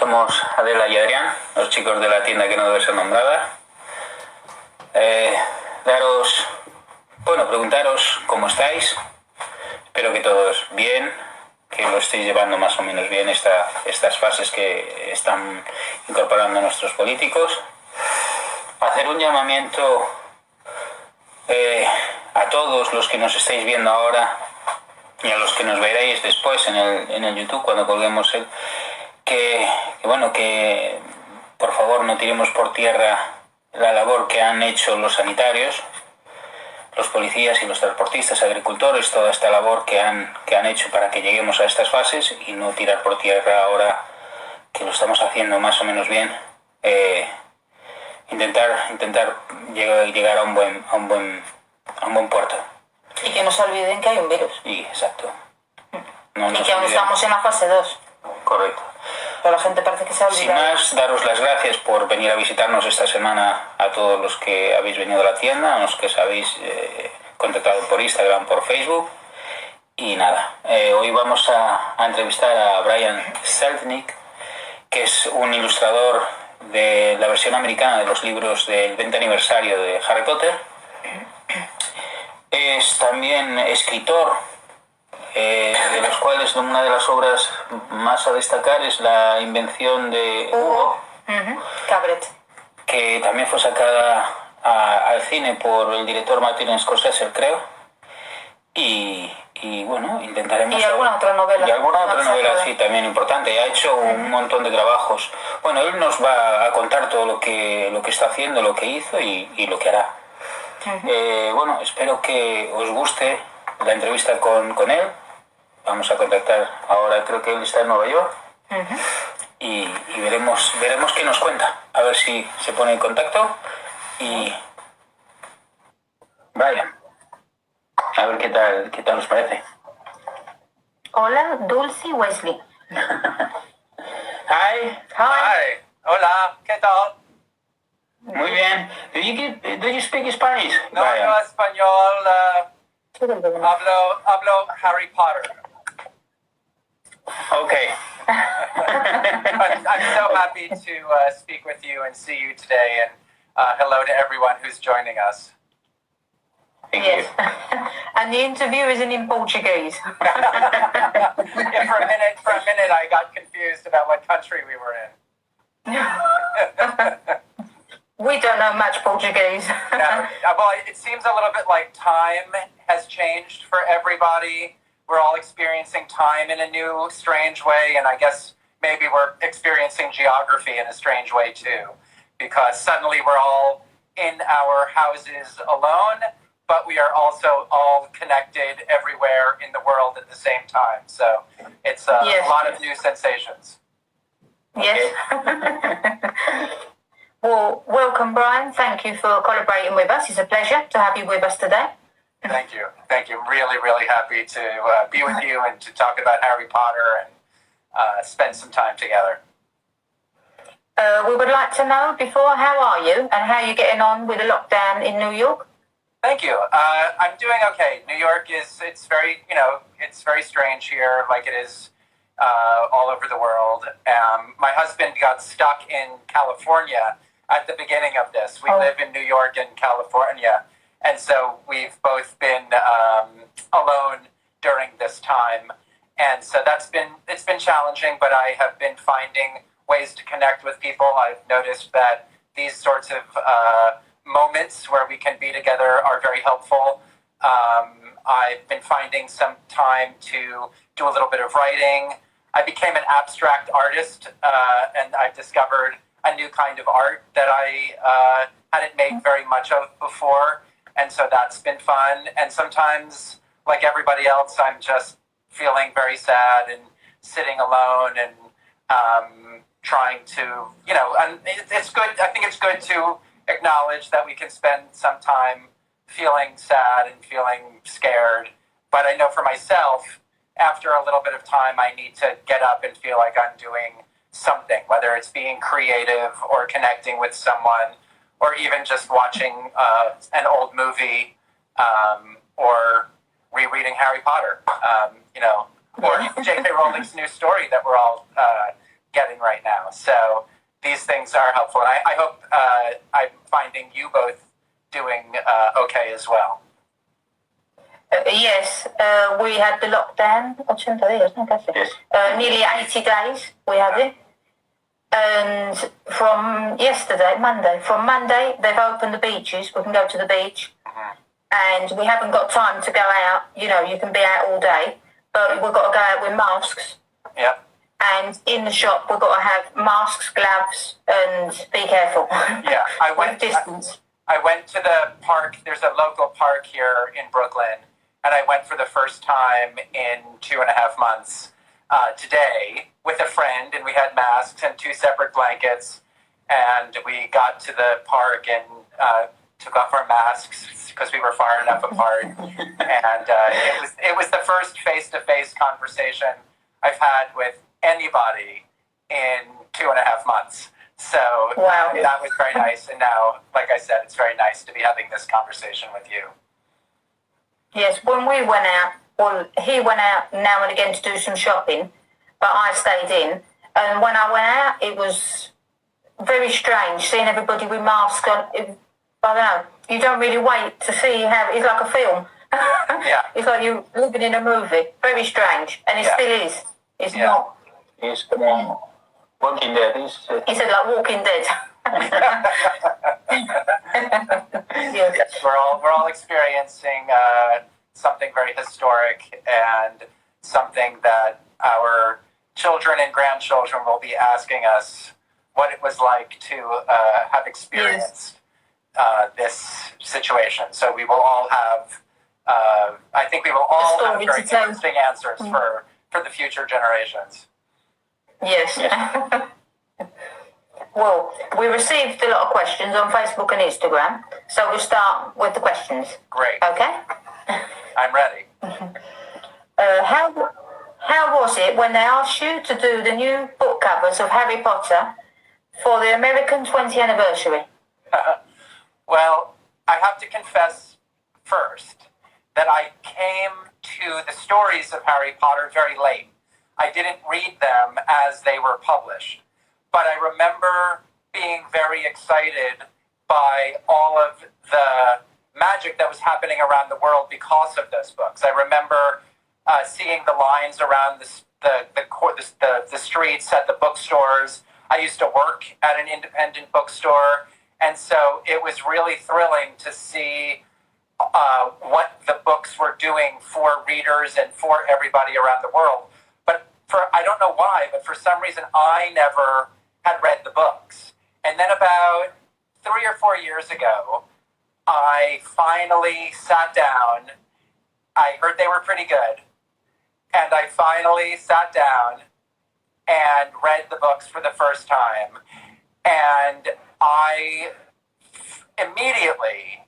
somos Adela y Adrián, los chicos de la tienda que no debe ser nombrada. Preguntaros cómo estáis. Espero que todos bien, que lo estéis llevando más o menos bien estas fases que están incorporando nuestros políticos. Hacer un llamamiento a todos los que nos estáis viendo ahora y a los que nos veréis después en el YouTube cuando colguemos que por favor no tiremos por tierra la labor que han hecho los sanitarios, los policías y los transportistas, agricultores, toda esta labor que han hecho para que lleguemos a estas fases y no tirar por tierra ahora que lo estamos haciendo más o menos bien. Intentar llegar a un buen puerto. Y que no se olviden que hay un virus. Y exacto. Y que aún estamos en la fase 2. Correcto. Pero la gente parece que se ha olvidado. Sin más, daros las gracias por venir a visitarnos esta semana a todos los que habéis venido a la tienda, a los que os habéis contactado por Instagram, por Facebook. Y nada, hoy vamos a entrevistar a Brian Selznick, que es un ilustrador de la versión americana de los libros del 20 aniversario de Harry Potter. Es también escritor, de los cuales una de las obras más a destacar es la invención de Hugo, Cabret, que también fue sacada al cine por el director Martin Scorsese, creo. Y bueno, intentaremos... Y alguna otra novela. Y alguna otra novela, sí, también importante. Ha hecho un montón de trabajos. Bueno, él nos va a contar todo lo que está haciendo, lo que hizo y lo que hará. Espero que os guste la entrevista con él. Vamos a contactar ahora, creo que él está en Nueva York. Y veremos qué nos cuenta. A ver si se pone en contacto. Y Brian, a ver qué tal os parece. Hola, Dulce Wesley. Hi. Hola, ¿qué tal? Muy bien. Do you speak Spanish? No, Brian? no español. Hablo Harry Potter. Okay. I'm so happy to speak with you and see you today, and hello to everyone who's joining us. Thank Yes. you. And the interview isn't in Portuguese. Yeah, for a minute, I got confused about what country we were in. We don't know much Portuguese. No, well, it seems a little bit like time has changed for everybody. We're all experiencing time in a new, strange way, and I guess maybe we're experiencing geography in a strange way too, because suddenly we're all in our houses alone, but we are also all connected everywhere in the world at the same time. So it's a lot of new sensations. Yes. Well, welcome, Brian. Thank you for collaborating with us. It's a pleasure to have you with us today. Thank you. Really, really happy to be with you and to talk about Harry Potter and spend some time together. We would like to know before, how are you and how are you getting on with the lockdown in New York? Thank you. I'm doing okay. New York it's very strange here, like it is all over the world. My husband got stuck in California at the beginning of this. We live in New York and California, and so we've both been alone during this time. And so it's been challenging, but I have been finding ways to connect with people. I've noticed that these sorts of moments where we can be together are very helpful. I've been finding some time to do a little bit of writing. I became an abstract artist, and I've discovered a new kind of art that I hadn't made very much of before. And so that's been fun. And sometimes, like everybody else, I'm just feeling very sad and sitting alone and trying to, and it's good. I think it's good to acknowledge that we can spend some time feeling sad and feeling scared. But I know for myself, after a little bit of time, I need to get up and feel like I'm doing something, whether it's being creative or connecting with someone, or even just watching an old movie, or rereading Harry Potter, or J.K. Rowling's new story that we're all getting right now. So these things are helpful. And I hope I'm finding you both doing okay as well. Yes, we had the lockdown, 80 días, no? Casi. Yes. Nearly 80 days we had it. And from Monday, they've opened the beaches. We can go to the beach. And we haven't got time to go out. You know, you can be out all day. But we've got to go out with masks. Yep. And in the shop, we've got to have masks, gloves, and be careful. Yeah, I With distance. I went to the park. There's a local park here in Brooklyn, and I went for the first time in 2.5 months today with a friend, and we had masks and 2 separate blankets, and we got to the park and took off our masks because we were far enough apart, and it was the first face-to-face conversation I've had with anybody in 2.5 months. So Wow. That was very nice. And now, like I said, it's very nice to be having this conversation with you. Yes, when we went out, well, he went out now and again to do some shopping, but I stayed in. And when I went out, it was very strange seeing everybody with masks on. I don't know. You don't really wait to see how it's like a film. Yeah. It's like you're living in a movie. Very strange, and it still is. It's not. It's como Walking Dead. He said like Walking Dead. Yes. We're all experiencing something very historic and something that our children and grandchildren will be asking us what it was like to have experienced this situation. So we will all have, I think we will all have very interesting answers for the future generations. Yes. Well, we received a lot of questions on Facebook and Instagram, so we'll start with the questions. Great. Okay? I'm ready. How was it when they asked you to do the new book covers of Harry Potter for the American 20th anniversary? Well, I have to confess first that I came to the stories of Harry Potter very late. I didn't read them as they were published, but I remember being very excited by all of the magic that was happening around the world because of those books. I remember seeing the lines around the streets at the bookstores. I used to work at an independent bookstore, and so it was really thrilling to see what the books were doing for readers and for everybody around the world. But I don't know why, but for some reason I never had read the books. And then about 3 or 4 years ago, I finally sat down. I heard they were pretty good. And I finally sat down and read the books for the first time. And I immediately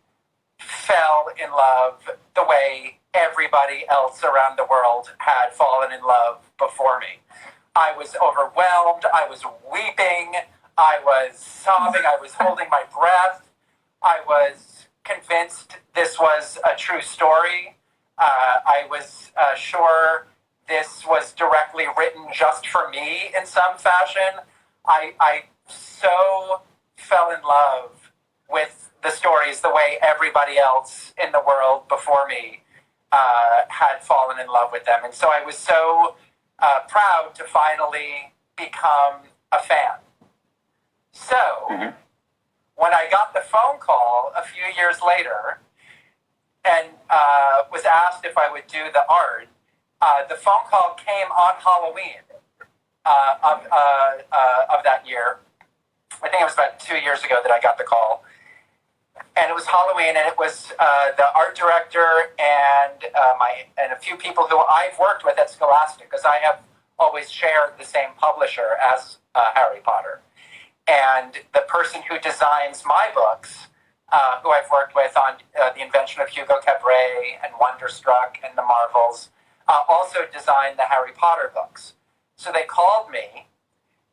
fell in love the way everybody else around the world had fallen in love before me. I was overwhelmed. I was weeping. I was sobbing. I was holding my breath. I was convinced this was a true story. I was sure this was directly written just for me in some fashion. I so fell in love with the stories the way everybody else in the world before me had fallen in love with them. And so I was so proud to finally become a fan. So when I got the phone call a few years later and was asked if I would do the art, the phone call came on Halloween of that year. I think it was about 2 years ago that I got the call. And it was Halloween, and it was the art director and a few people who I've worked with at Scholastic, because I have always shared the same publisher as Harry Potter. And the person who designs my books, who I've worked with on The Invention of Hugo Cabret and Wonderstruck and The Marvels, also designed the Harry Potter books. So they called me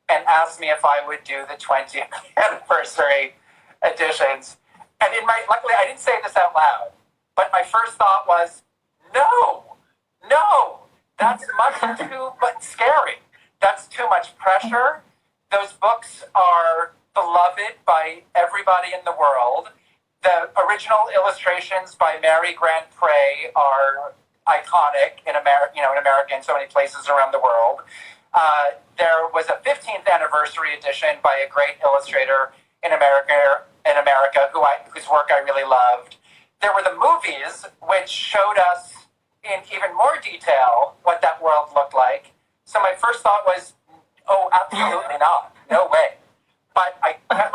and asked me if I would do the 20th anniversary editions. And luckily I didn't say this out loud, but my first thought was, no, that's much too scary. that's too much pressure. Those books are beloved by everybody in the world. The original illustrations by Mary Grant Prey are iconic in America in so many places around the world. There was a 15th anniversary edition by a great illustrator in America whose work I really loved. There were the movies, which showed us in even more detail what that world looked like. So my first thought was, oh, absolutely not. No way. But I kept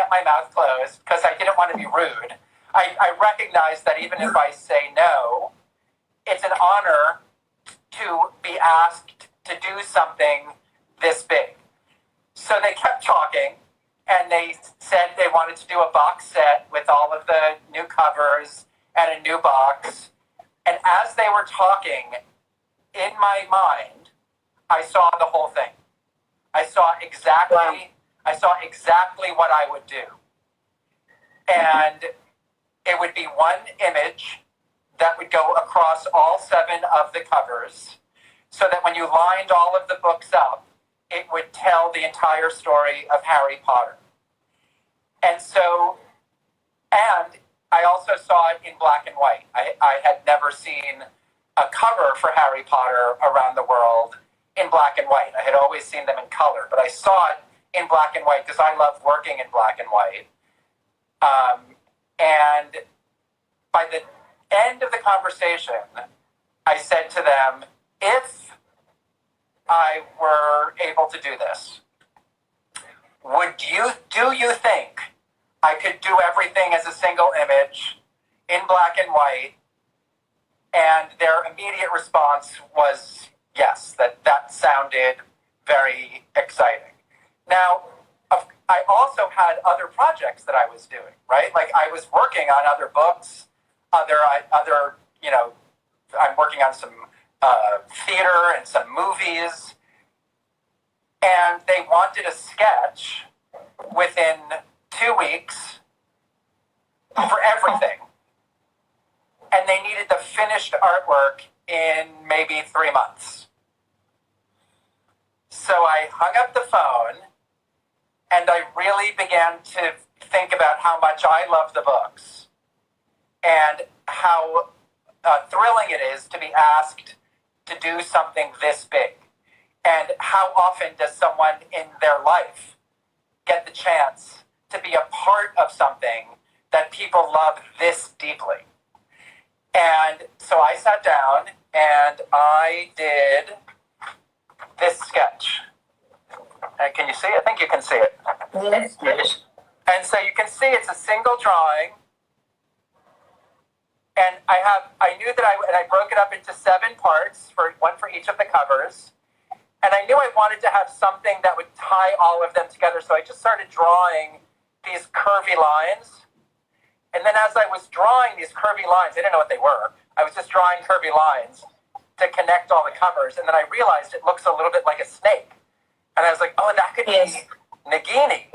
my mouth closed because I didn't want to be rude. I recognized that even if I say no, it's an honor to be asked to do something this big. So they kept talking, and they said they wanted to do a box set with all of the new covers and a new box. And as they were talking, in my mind, I saw the whole thing. I saw exactly what I would do. And it would be one image that would go across all 7 of the covers, so that when you lined all of the books up, it would tell the entire story of Harry Potter. And I also saw it in black and white. I had never seen a cover for Harry Potter around the world in black and white. I had always seen them in color, but I saw it in black and white because I love working in black and white. And by the end of the conversation, I said to them, if I were able to do this, do you think I could do everything as a single image in black and white? And their immediate response was yes, that sounded very exciting. Now, I also had other projects that I was doing, right? Like I was working on other books, I'm working on some theater and some movies, and they wanted a sketch within 2 weeks for everything. And they needed the finished artwork in maybe 3 months. So I hung up the phone, and I really began to think about how much I love the books and how thrilling it is to be asked to do something this big. And how often does someone in their life get the chance to be a part of something that people love this deeply? And so I sat down and I did this sketch. Can you see it? I think you can see it. Yes. And so you can see it's a single drawing. And I knew that I broke it up into 7 parts, one for each of the covers. And I knew I wanted to have something that would tie all of them together. So I just started drawing these curvy lines. And then as I was drawing these curvy lines, I didn't know what they were. I was just drawing curvy lines to connect all the covers. And then I realized it looks a little bit like a snake. And I was like, oh, that could be Nagini.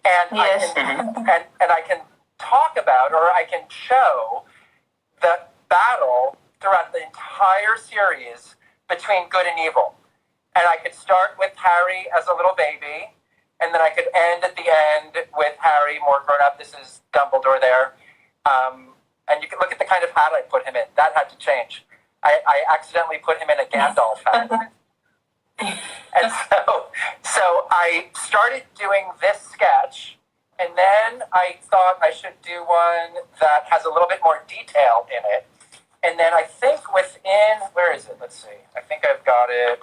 And, yes. I can talk about, or I can show the battle throughout the entire series between good and evil. And I could start with Harry as a little baby, and then I could end at the end with Harry more grown up. This is Dumbledore there. And you can look at the kind of hat I put him in. That had to change. I accidentally put him in a Gandalf hat. And so I started doing this sketch, and then I thought I should do one that has a little bit more detail in it. And then I think where is it? Let's see. I think I've got it.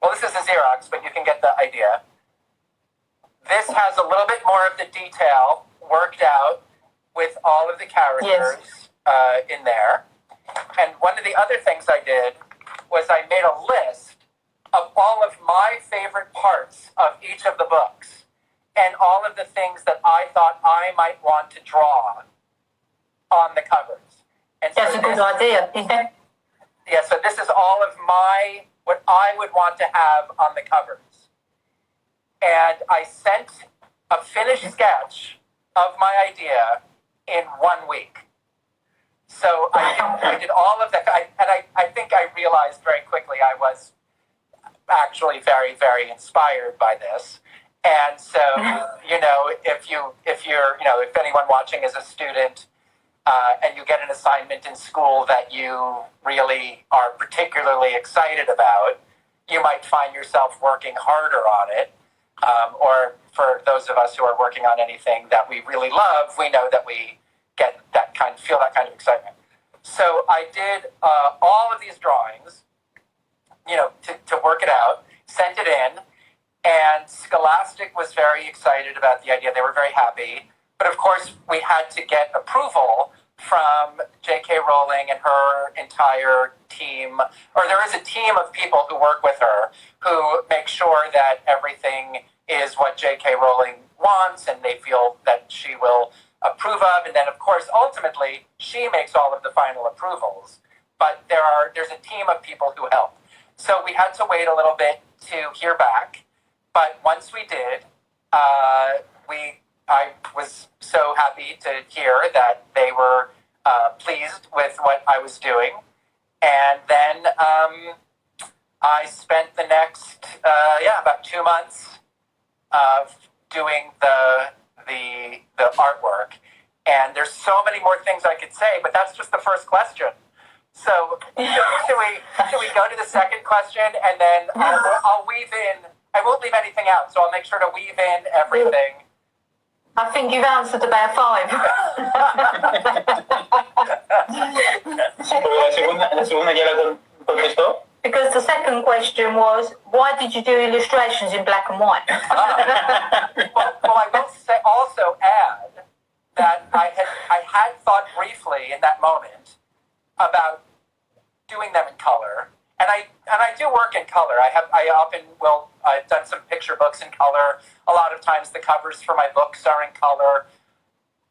Well, this is a Xerox, but you can get the idea. This has a little bit more of the detail worked out with all of the characters in there. And one of the other things I did was I made a list of all of my favorite parts of each of the books and all of the things that I thought I might want to draw on the covers. And so That's a good idea. Yeah, so this is all of what I would want to have on the covers. And I sent a finished sketch of my idea in 1 week. So I did all of that. I think I realized very quickly I was actually very, very inspired by this. And so, if anyone watching is a student and you get an assignment in school that you really are particularly excited about, you might find yourself working harder on it. Or for those of us who are working on anything that we really love, we know that we feel that kind of excitement. So I did all of these drawings, to work it out, sent it in, and Scholastic was very excited about the idea. They were very happy. But of course, we had to get approval from J.K. Rowling and her entire team, or there is a team of people who work with her who make sure that everything is what J.K. Rowling wants and they feel that she will approve of. And then, of course, ultimately, she makes all of the final approvals. But there's a team of people who help. So we had to wait a little bit to hear back. But once we did, I was so happy to hear that they were pleased with what I was doing. And then I spent the next, about 2 months doing the artwork. And there's so many more things I could say, but that's just the first question. So should we go to the second question, and then I'll weave in. I won't leave anything out, so I'll make sure to weave in everything. I think you've answered about 5. La segunda ya la contestó. Because the second question was, why did you do illustrations in black and white? well, I will also add that I had thought briefly in that moment about doing them in color, and I do work in color. I've done some picture books in color. A lot of times the covers for my books are in color,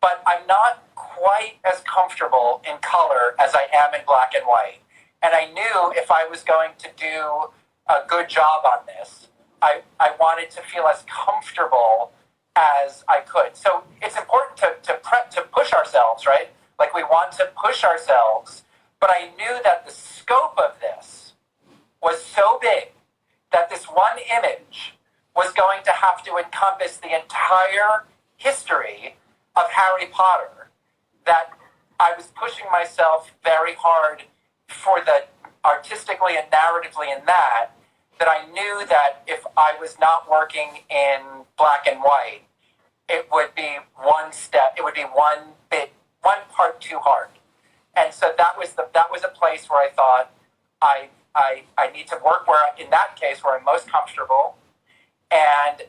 but I'm not quite as comfortable in color as I am in black and white. And I knew if I was going to do a good job on this, I wanted to feel as comfortable as I could. So it's important to push ourselves, right? Like we want to push ourselves, but I knew that the scope of this was so big that this one image was going to have to encompass the entire history of Harry Potter, that I was pushing myself very hard for the artistically and narratively in that I knew that if I was not working in black and white, it would be one part too hard. And so that was a place where I thought I need to work in that case where I'm most comfortable. And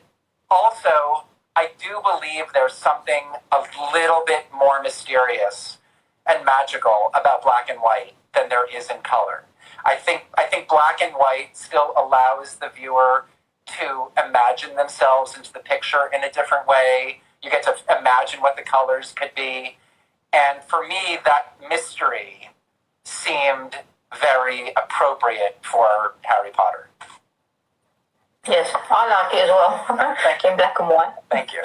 also, I do believe there's something a little bit more mysterious and magical about black and white than there is in color. I think black and white still allows the viewer to imagine themselves into the picture in a different way. You get to imagine what the colors could be. And for me, that mystery seemed very appropriate for Harry Potter. Yes, I like it as well. Thank you. In black and white. Thank you.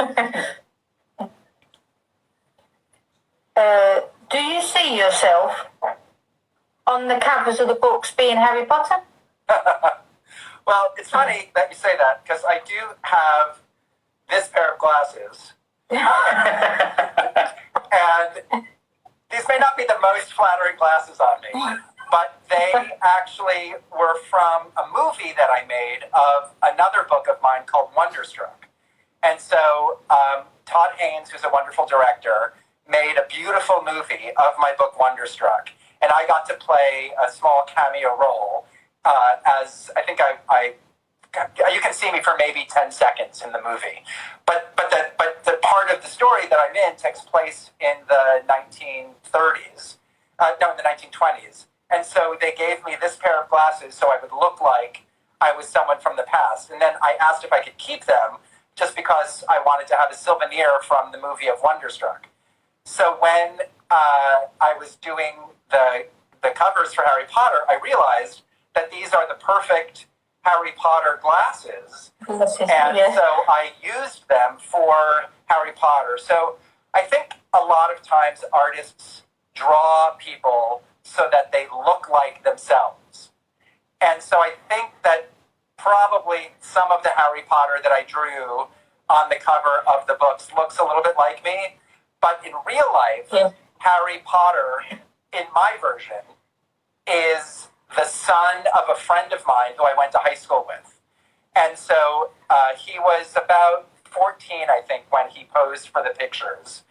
Do you see yourself on the covers of the books being Harry Potter? Well, it's funny that you say that, because I do have this pair of glasses. And these may not be the most flattering glasses on me, but they actually were from a movie that I made of another book of mine called Wonderstruck. And so Todd Haynes, who's a wonderful director, made a beautiful movie of my book Wonderstruck. And I got to play a small cameo role as, I think you can see me for maybe 10 seconds in the movie. But the part of the story that I'm in takes place in the 1930s. In the 1920s. And so they gave me this pair of glasses so I would look like I was someone from the past. And then I asked if I could keep them just because I wanted to have a souvenir from the movie of Wonderstruck. So when I was doing the covers for Harry Potter, I realized that these are the perfect Harry Potter glasses. And so I used them for Harry Potter. So I think a lot of times artists draw people so that they look like themselves. And so I think that probably some of the Harry Potter that I drew on the cover of the books looks a little bit like me. But in real life, Harry Potter, in my version, is the son of a friend of mine who I went to high school with. And so he was about 14, I think, when he posed for the pictures.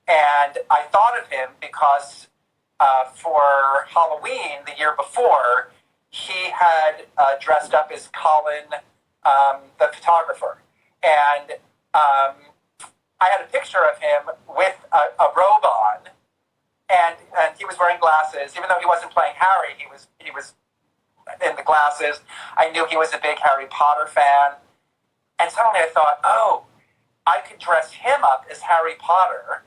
And I thought of him because for Halloween the year before, he had dressed up as Colin, the photographer. And I had a picture of him with a robe on, and he was wearing glasses. Even though he wasn't playing Harry, he was in the glasses. I knew he was a big Harry Potter fan. And suddenly I thought, oh, I could dress him up as Harry Potter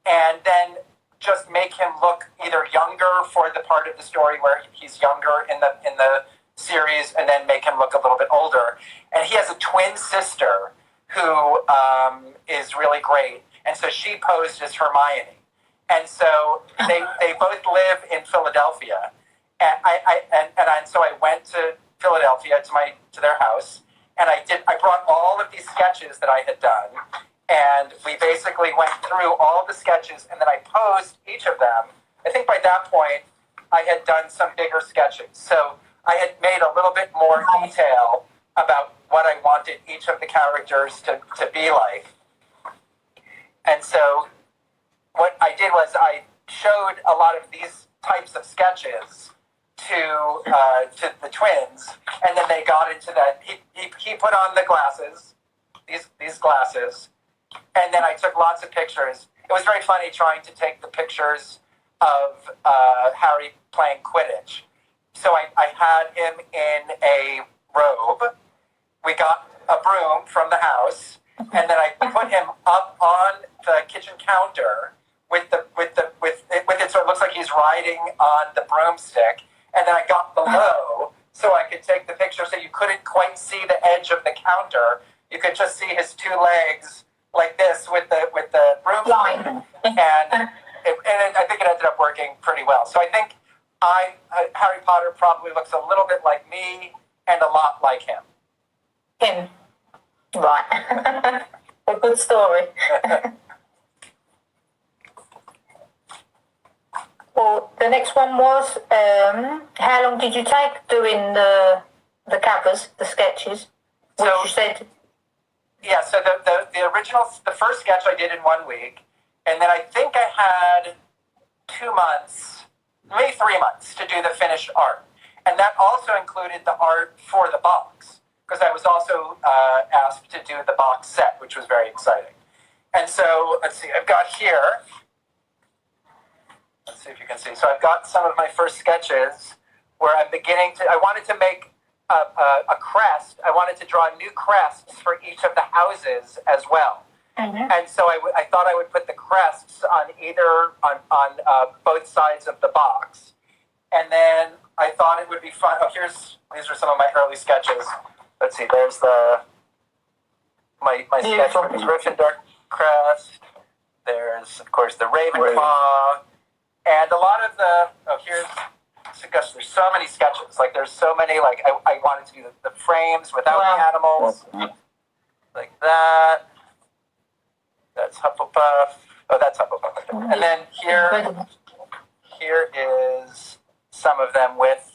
and then just make him look either younger for the part of the story where he's younger in the series, and then make him look a little bit older. And he has a twin sister who is really great. And so she posed as Hermione. And so they both live in Philadelphia. And so I went to Philadelphia to their house, and I brought all of these sketches that I had done, and we basically went through all the sketches, and then I posed each of them. I think by that point I had done some bigger sketches. So I had made a little bit more detail about what I wanted each of the characters to be like. And so what I did was I showed a lot of these types of sketches to the twins, and then they got into that. He put on the glasses, these glasses, and then I took lots of pictures. It was very funny trying to take the pictures of Harry playing Quidditch. So I had him in a robe. We got a broom from the house, and then I put him up on the kitchen counter with it, so it looks like he's riding on the broomstick. And then I got below so I could take the picture, so you couldn't quite see the edge of the counter. You could just see his two legs like this with the broomstick. And I think it ended up working pretty well. So I think Harry Potter probably looks a little bit like me and a lot like him. Him. Right. A good story. Well, the next one was, how long did you take doing the covers, the sketches? Which you said... Yeah, so the original, the first sketch I did in 1 week, and then I think I had 2 months, maybe 3 months to do the finished art. And that also included the art for the box, because I was also asked to do the box set, which was very exciting. And so, let's see, I've got here... Let's see if you can see. So I've got some of my first sketches where I'm beginning to... I wanted to make a crest. I wanted to draw new crests for each of the houses as well. Mm-hmm. And so I thought I would put the crests on both sides of the box. And then I thought it would be fun. Oh, these are some of my early sketches. Let's see. There's my sketch for the Gryffindor crest. There's, of course, the Ravenclaw. And a lot of gosh, there's so many sketches. Like, there's so many, like, I wanted to do the frames without the animals. Like that. That's Hufflepuff. Oh, that's Hufflepuff. And then here is some of them with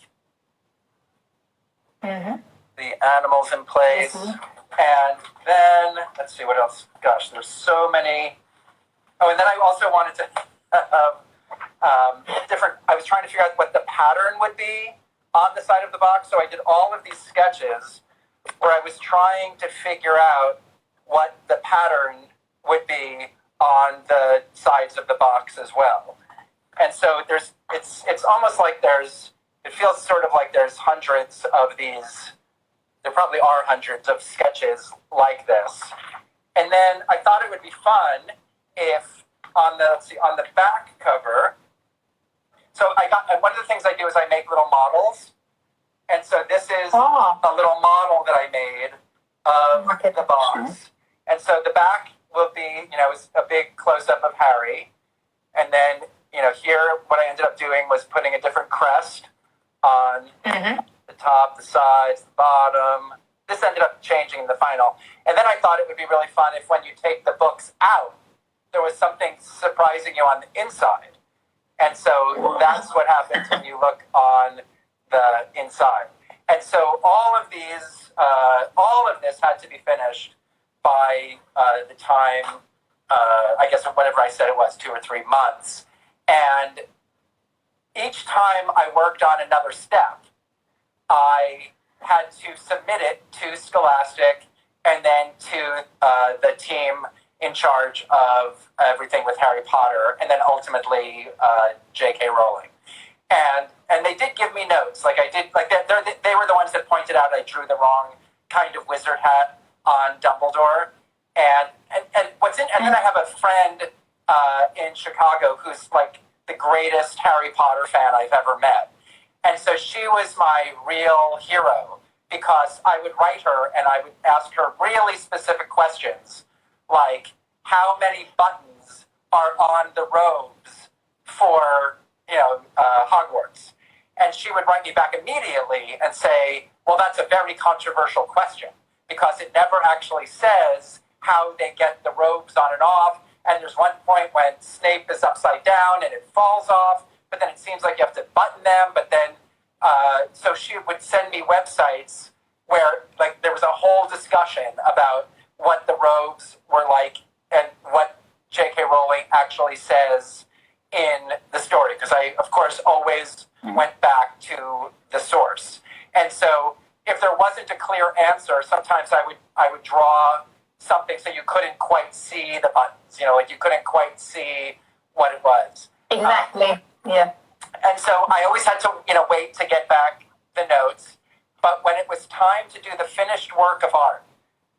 the animals in place. And then, let's see, what else? Gosh, there's so many. Oh, and then I also wanted to... I was trying to figure out what the pattern would be on the side of the box, so I did all of these sketches where I was trying to figure out what the pattern would be on the sides of the box as well. And so it's almost like it feels sort of like there's hundreds of these, there probably are hundreds of sketches like this. And then I thought it would be fun if on the back cover. So one of the things I do is I make little models. And so this is a little model that I made of the box. And so the back will be, a big close-up of Harry. And then, here what I ended up doing was putting a different crest on the top, the sides, the bottom, this ended up changing in the final. And then I thought it would be really fun if when you take the books out, there was something surprising you on the inside. And so that's what happens when you look on the inside. And so all of this had to be finished by the time, I guess whatever I said it was, 2 or 3 months. And each time I worked on another step, I had to submit it to Scholastic and then to the team in charge of everything with Harry Potter, and then ultimately J.K. Rowling. And they did give me notes. Like I did, like they were the ones that pointed out I drew the wrong kind of wizard hat on Dumbledore. And then I have a friend in Chicago who's like the greatest Harry Potter fan I've ever met. And so she was my real hero because I would write her and I would ask her really specific questions, like how many buttons are on the robes for, Hogwarts. And she would write me back immediately and say, well, that's a very controversial question because it never actually says how they get the robes on and off. And there's one point when Snape is upside down and it falls off, but then it seems like you have to button them. But then, so she would send me websites where like there was a whole discussion about what the robes were like and what J.K. Rowling actually says in the story. Because I, of course, always went back to the source. And so if there wasn't a clear answer, sometimes I would draw something so you couldn't quite see the buttons, like you couldn't quite see what it was. Exactly, yeah. And so I always had to, wait to get back the notes. But when it was time to do the finished work of art,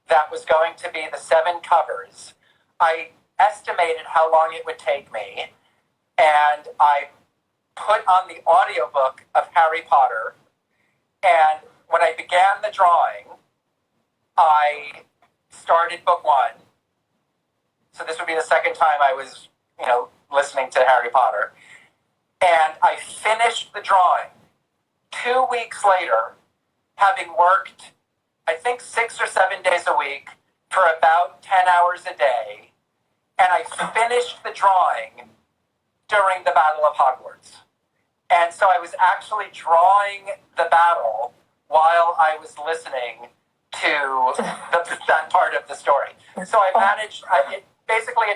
that was going to be the 7 covers, I estimated how long it would take me, and I put on the audiobook of Harry Potter, and when I began the drawing, I started book 1. So this would be the second time I was, listening to Harry Potter. And I finished the drawing 2 weeks later, having worked, I think 6 or 7 days a week for about 10 hours a day. And I finished the drawing during the Battle of Hogwarts. And so I was actually drawing the battle while I was listening to that part of the story. So I managed, it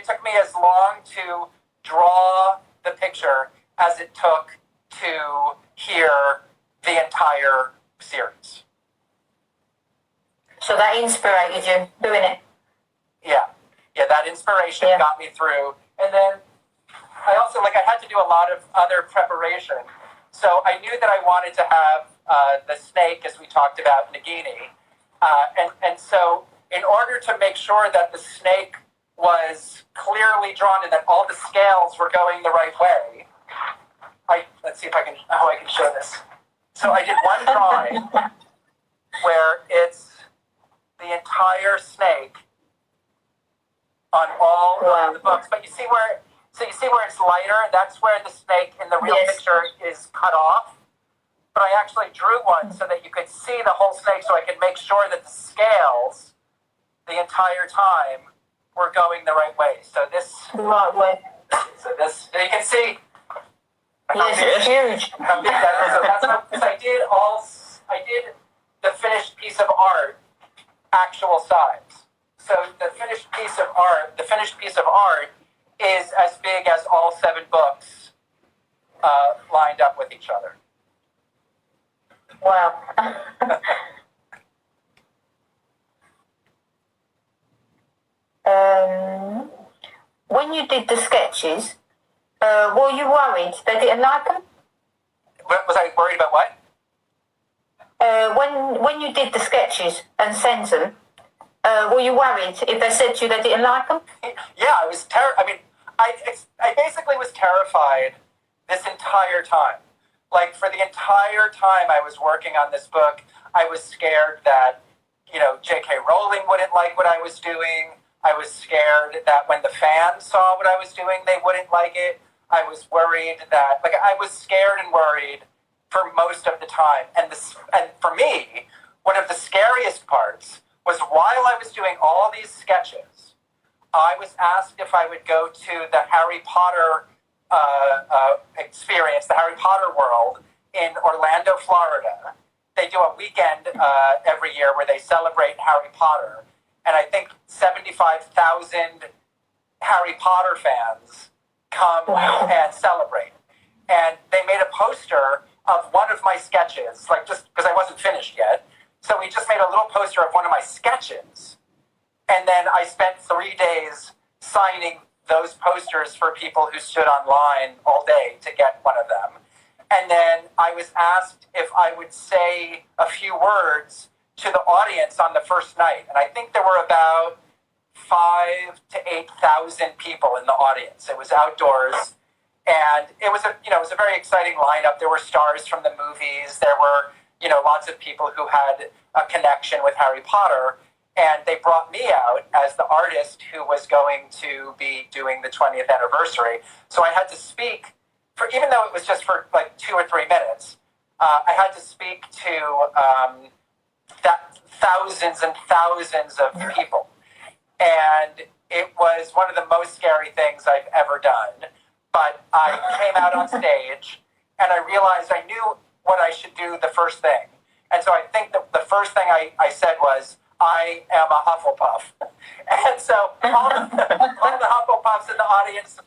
took me as long to draw the picture as it took to hear the entire series. So that inspired you doing it? Yeah, that inspiration got me through. And then I also, I had to do a lot of other preparation. So I knew that I wanted to have the snake, as we talked about, Nagini. And so in order to make sure that the snake was clearly drawn and that all the scales were going the right way, let's see if I can show this. So I did one drawing where it's the entire snake on all of the books. But you see where it's lighter? That's where the snake in the real picture is cut off. But I actually drew one so that you could see the whole snake, so I could make sure that the scales the entire time were going the right way. So this, The right way. so you can see. Yes, it's huge. How big that is. So that's because I did the finished piece of art actual size. So the finished piece of art is as big as all 7 books lined up with each other. Wow. When you did the sketches, were you worried they didn't like them? Was I worried about what? When you did the sketches and sent them, were you worried if they said to you they didn't like them? Yeah, I was I basically was terrified this entire time. Like, for the entire time I was working on this book, I was scared that, J.K. Rowling wouldn't like what I was doing. I was scared that when the fans saw what I was doing, they wouldn't like it. I was worried that, I was scared and worried for most of the time. And for me, one of the scariest parts was while I was doing all these sketches, I was asked if I would go to the Harry Potter experience, the Harry Potter world in Orlando, Florida. They do a weekend every year where they celebrate Harry Potter. And I think 75,000 Harry Potter fans come and celebrate. And they made a poster of one of my sketches, like just because I wasn't finished yet. So we just made a little poster of one of my sketches. And then I spent 3 days signing those posters for people who stood online all day to get one of them. And then I was asked if I would say a few words to the audience on the first night. And I think there were about 5,000 to 8,000 people in the audience. It was outdoors. And it was a very exciting lineup. There were stars from the movies. There were, lots of people who had a connection with Harry Potter. And they brought me out as the artist who was going to be doing the 20th anniversary. So I had to speak, even though it was just for like 2 or 3 minutes, I had to speak to thousands and thousands of people. And it was one of the most scary things I've ever done. But I came out on stage, and I realized I knew what I should do the first thing. And so I think that the first thing I said was, I am a Hufflepuff. And so all the Hufflepuffs in the audience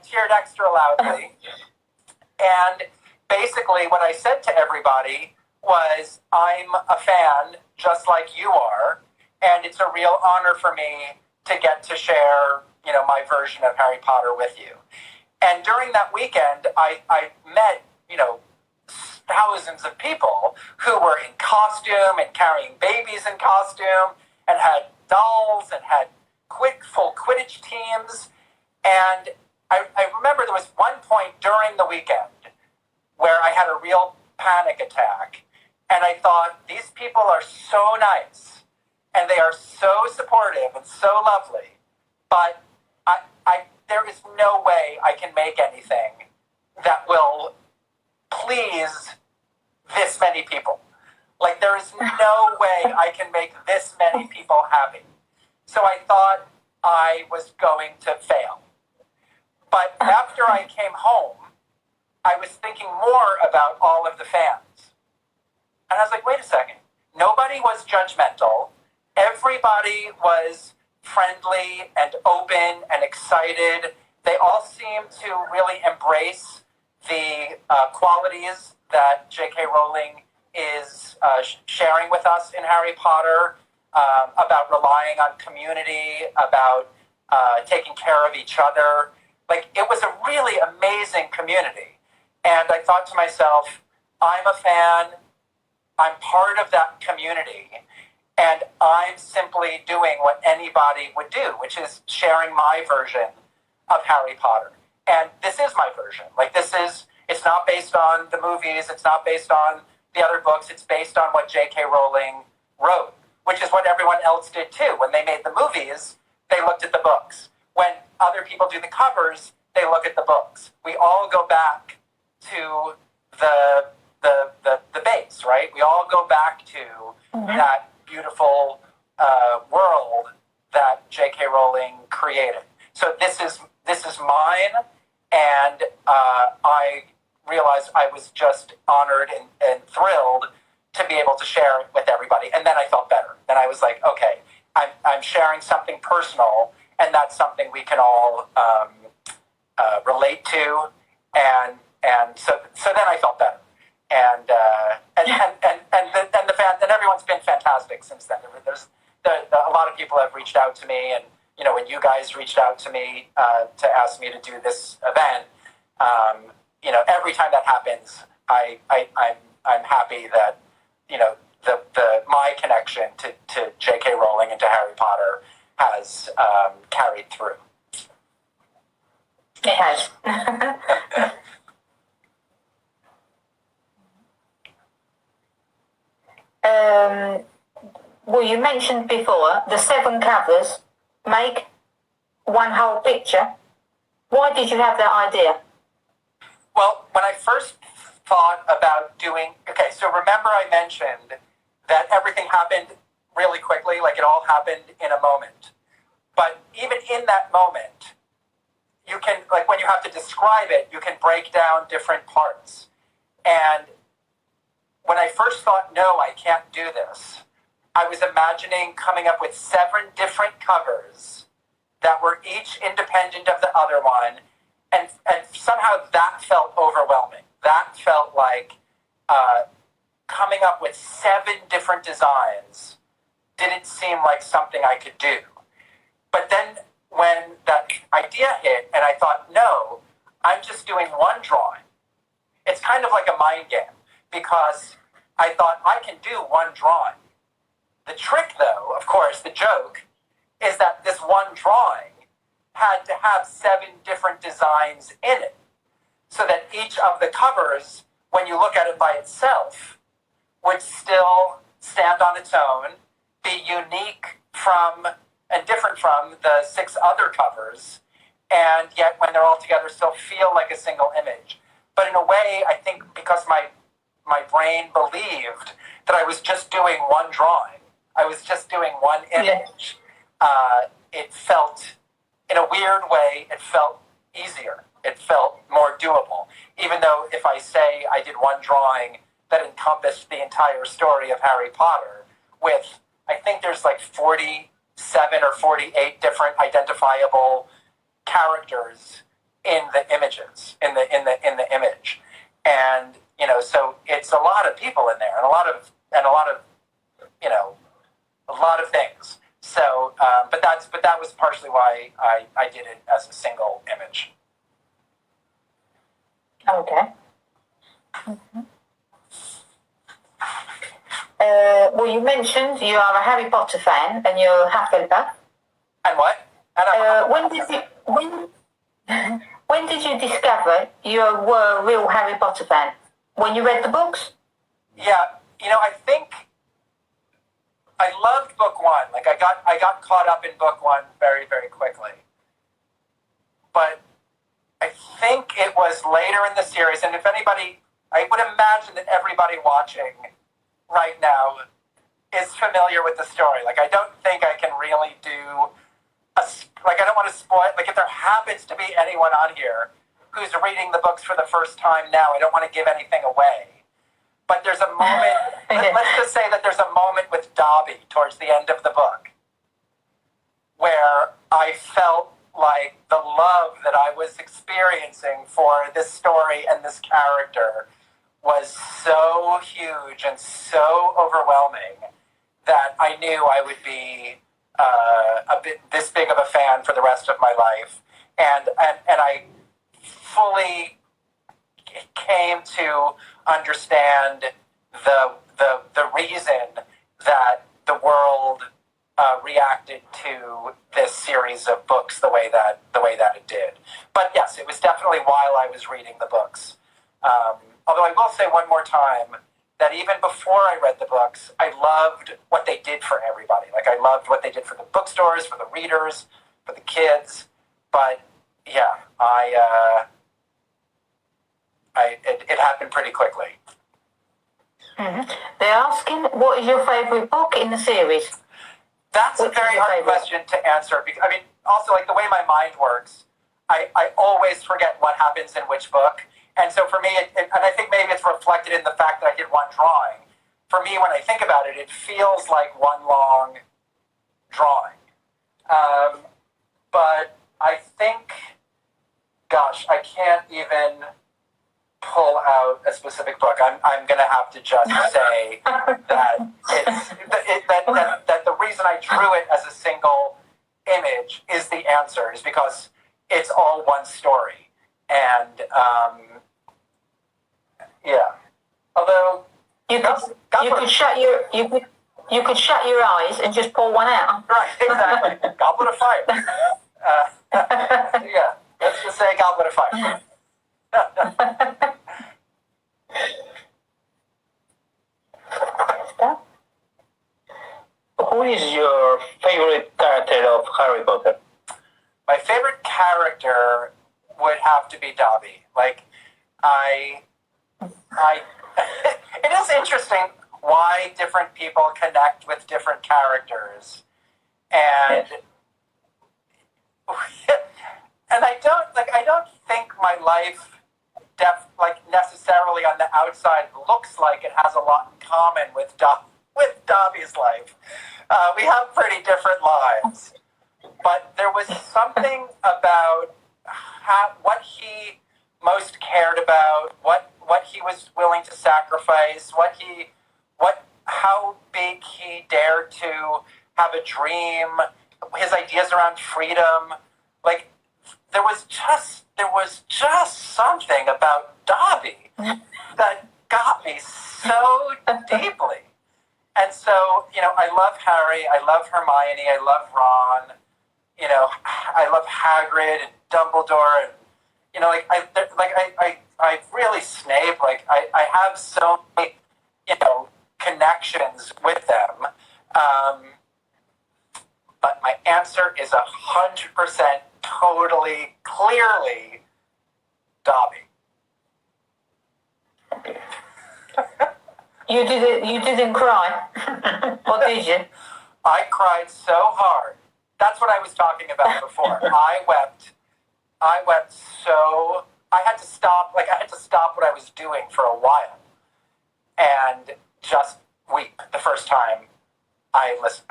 cheered extra loudly. And basically what I said to everybody was, I'm a fan just like you are, and it's a real honor for me to get to share, my version of Harry Potter with you. And during that weekend, I met, thousands of people who were in costume and carrying babies in costume and had dolls and had full Quidditch teams. And I remember there was one point during the weekend where I had a real panic attack. And I thought, these people are so nice and they are so supportive and so lovely, but there is no way I can make anything that will please this many people. Like, there is no way I can make this many people happy. So I thought I was going to fail. But after I came home, I was thinking more about all of the fans. And I was like, wait a second. Nobody was judgmental. Everybody was friendly and open and excited. They all seemed to really embrace the qualities that J.K. Rowling is sharing with us in Harry Potter, about relying on community, about taking care of each other. Like, it was a really amazing community. And I thought to myself, I'm a fan, I'm part of that community, and I'm simply doing what anybody would do, which is sharing my version of Harry Potter. And this is my version. Like, it's not based on the movies, it's not based on the other books, it's based on what J.K. Rowling wrote, which is what everyone else did too. When they made the movies, they looked at the books. When other people do the covers, they look at the books. We all go back to the base, right? We all go back to that beautiful world that J.K. Rowling created. So this is mine, and I realized I was just honored and thrilled to be able to share it with everybody. And then I felt better. Then I was like, okay, I'm sharing something personal, and that's something we can all relate to, and so then I felt better. And the fans, and everyone's been fantastic since then. There's a lot of people have reached out to me, and when you guys reached out to me to ask me to do this event, every time that happens, I'm happy that my connection to J.K. Rowling and to Harry Potter has carried through. It has. Well, you mentioned before the 7 covers make one whole picture. Why did you have that idea? Well, when I first thought about so remember I mentioned that everything happened really quickly, like it all happened in a moment. But even in that moment, you can, like when you have to describe it, you can break down different parts. And when I first thought, no, I can't do this, I was imagining coming up with 7 different covers that were each independent of the other one. And somehow that felt overwhelming. That felt like coming up with 7 different designs didn't seem like something I could do. But then when that idea hit and I thought, no, I'm just doing one drawing. It's kind of like a mind game because I thought I can do one drawing. The trick though, of course, the joke, is that this one drawing had to have 7 different designs in it so that each of the covers, when you look at it by itself, would still stand on its own, be unique from and different from the 6 other covers, and yet when they're all together still feel like a single image. But in a way, I think because my brain believed that I was just doing one drawing, I was just doing one image, it felt, in a weird way, it felt easier. It felt more doable. Even though if I say I did one drawing that encompassed the entire story of Harry Potter with, I think there's like 47 or 48 different identifiable characters in the images, in the image. And, you know, so it's a lot of people in there and a lot of you know, a lot of things. So, but that was partially why I did it as a single image. Okay. Mm-hmm. Well, you mentioned you are a Harry Potter fan and you're Hufflepuff. And what? When did you discover you were a real Harry Potter fan? When you read the books? Yeah, you know, I think I loved book 1. Like I got caught up in book 1 very, very quickly. But I think it was later in the series, and if anybody, I would imagine that everybody watching right now is familiar with the story. Like I don't think I can really do I don't want to spoil, like if there happens to be anyone on here who's reading the books for the first time now, I don't want to give anything away. But there's a moment, let's just say that there's a moment with Dobby towards the end of the book where I felt like the love that I was experiencing for this story and this character was so huge and so overwhelming that I knew I would be a bit this big of a fan for the rest of my life, and I fully came to understand the reason that the world reacted to this series of books the way that it did. But yes, it was definitely while I was reading the books. Although I will say one more time that even before I read the books, I loved what they did for everybody. Like I loved what they did for the bookstores, for the readers, for the kids. But yeah, it happened pretty quickly. Mm-hmm. They're asking, what is your favourite book in the series? That's a very hard question to answer. Because, I mean, also like the way my mind works, I always forget what happens in which book. And so for me, and I think maybe it's reflected in the fact that I did one drawing. For me, when I think about it, it feels like one long drawing. But I think, gosh, I can't even pull out a specific book. I'm going to have to just say that that the reason I drew it as a single image is the answer, is because it's all one story. And yeah, although you could shut your eyes and just pull one out. Right, exactly. Goblet of Fire. Yeah, let's just say Goblet of Fire. Who is your favorite character of Harry Potter? My favorite character would have to be Dobby. Like, it is interesting. why different people connect with different characters. And and I don't think my life necessarily on the outside looks like it has a lot in common with Dobby's life. We have pretty different lives, but there was something about what he most cared about, what he was willing to sacrifice, how big he dared to have a dream, his ideas around freedom. Like there was just something about Dobby that got me so deeply. And so, I love Harry, I love Hermione, I love Ron, I love Hagrid and Dumbledore, and I really Snape. I have so many connections with them. But my answer is 100% totally clearly Dobby. Okay. You didn't cry, or did you? I cried so hard. That's what I was talking about before. I wept so I had to stop what I was doing for a while and just weep the first time I was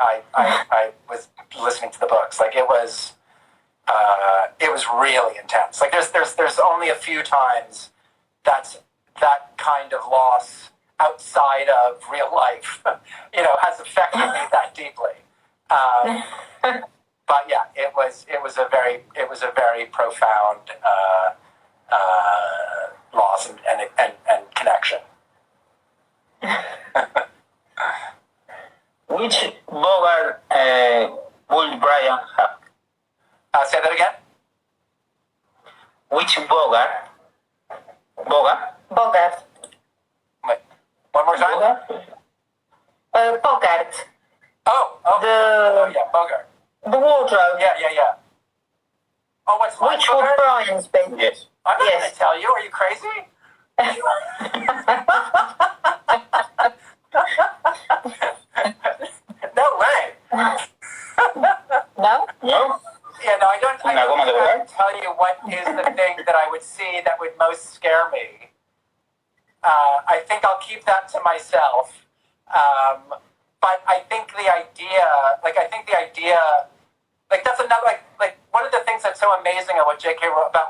listening to the books. Like it was really intense. Like there's only a few times that kind of loss outside of real life, has affected me that deeply. But yeah, it was a very profound loss and connection. Which Bogart would Brian have? Say that again? Which Bogart? Bogart. Wait, one more time? Bogart. Oh, yeah, Bogart. The wardrobe. Yeah. Oh, what's Which would Bogart? Brian's be? Yes. I'm not going to tell you. Are you crazy? No way. No? No? Yeah, no, I don't tell you what is the thing that I would see that would most scare me. I think I'll keep that to myself. But I think the idea, that's another, one of the things that's so amazing about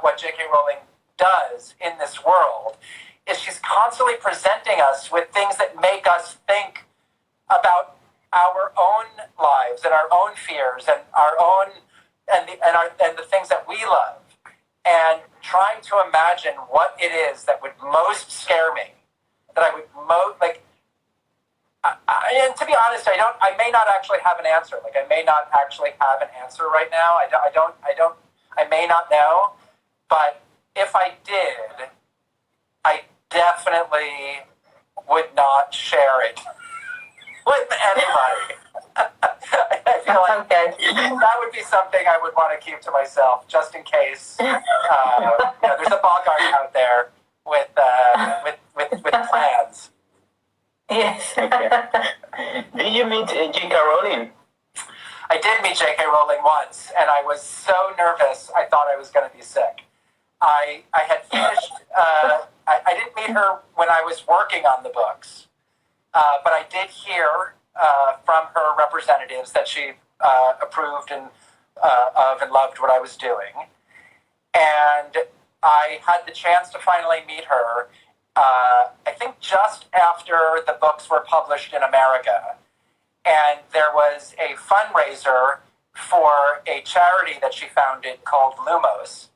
what J.K. Rowling does in this world is she's constantly presenting us with things that make us think about our own lives and our own fears and our own and the things that we love, and trying to imagine what it is that would most scare me, that I would and to be honest, I may not actually have an answer. I may not actually have an answer right now. I may not know, but if I did, I definitely would not share it with anybody. I feel like that would be something I would want to keep to myself, just in case. There's a Bogart out there with plans. Yes. Okay. Did you meet J.K. Rowling? I did meet J.K. Rowling once, and I was so nervous I thought I was going to be sick. I had finished. I didn't meet her when I was working on the books, but I did hear from her representatives that she approved of and loved what I was doing, and I had the chance to finally meet her. I think just after the books were published in America, and there was a fundraiser for a charity that she founded called Lumos,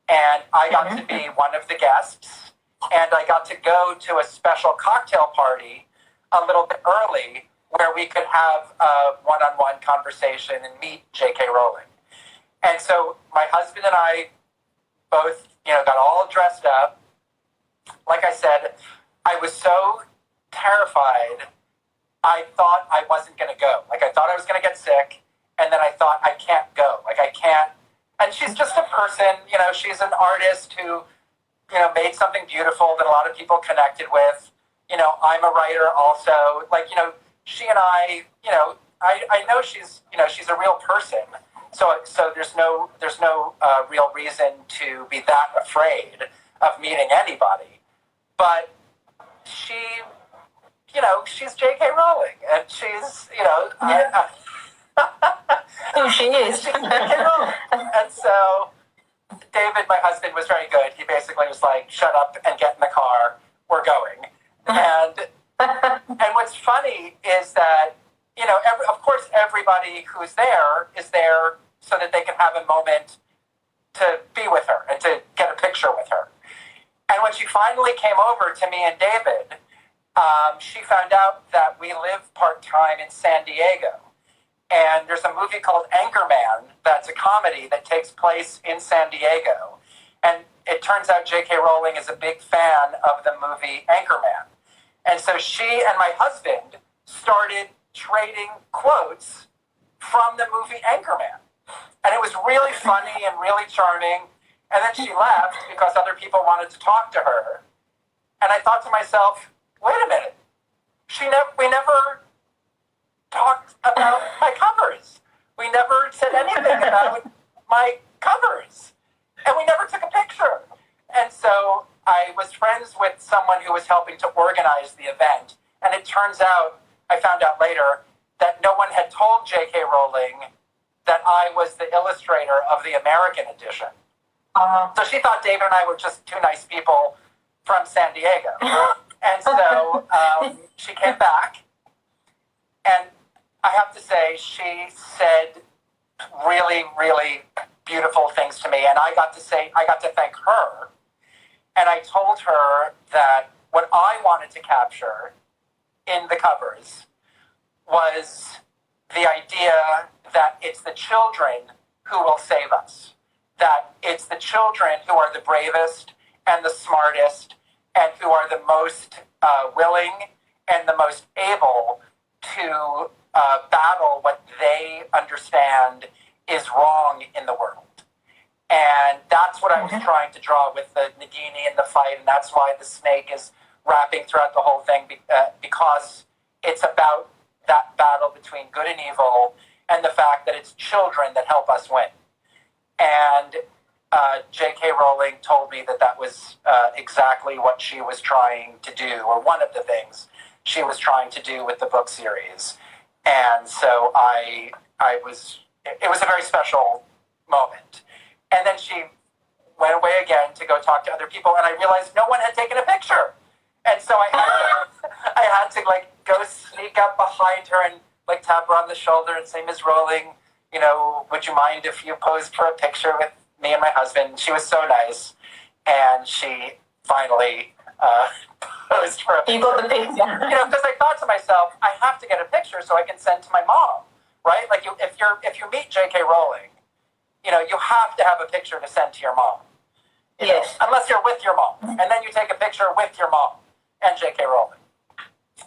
and I got to be one of the guests, and I got to go to a special cocktail party a little bit early where we could have a one-on-one conversation and meet J.K. Rowling. And so my husband and I both, got all dressed up. Like I said, I was so terrified, I thought I wasn't going to go. I thought I was going to get sick, and then I thought, I can't go. I can't. And she's just a person, she's an artist who, made something beautiful that a lot of people connected with. I'm a writer also. She and I know she's a real person. So there's no real reason to be that afraid of meeting anybody. But she's J.K. Rowling, and she's Who she is. she's J.K. Rowling, and so David, my husband, was very good. He basically was like, "Shut up and get in the car. We're going." And what's funny is that of course, everybody who's there is there so that they can have a moment to be with her and to get a picture with her. And when she finally came over to me and David, she found out that we live part-time in San Diego. And there's a movie called Anchorman that's a comedy that takes place in San Diego. And it turns out J.K. Rowling is a big fan of the movie Anchorman. And so she and my husband started trading quotes from the movie Anchorman. And it was really funny and really charming. And then she left because other people wanted to talk to her. And I thought to myself, wait a minute. We never talked about my covers. We never said anything about my covers. And we never took a picture. And so I was friends with someone who was helping to organize the event. And it turns out, I found out later, that no one had told J.K. Rowling that I was the illustrator of the American edition. So she thought David and I were just two nice people from San Diego. And so she came back, and I have to say, she said really, really beautiful things to me, and I got to thank her, and I told her that what I wanted to capture in the covers was the idea that it's the children who will save us, that it's the children who are the bravest and the smartest and who are the most willing and the most able to battle what they understand is wrong in the world. And that's what I was trying to draw with the Nagini and the fight, and that's why the snake is wrapping throughout the whole thing, because it's about that battle between good and evil and the fact that it's children that help us win. And J.K. Rowling told me that was exactly what she was trying to do, or one of the things she was trying to do with the book series. And so it was a very special moment. And then she went away again to go talk to other people, and I realized no one had taken a picture. And so I had to go sneak up behind her and tap her on the shoulder and say, "Ms. Rowling, would you mind if you posed for a picture with me and my husband?" She was so nice, and she finally posed for a picture. You got the picture. Because I thought to myself, I have to get a picture so I can send to my mom, right? If you meet J.K. Rowling, you have to have a picture to send to your mom. Yes. Unless you're with your mom, and then you take a picture with your mom and J.K. Rowling.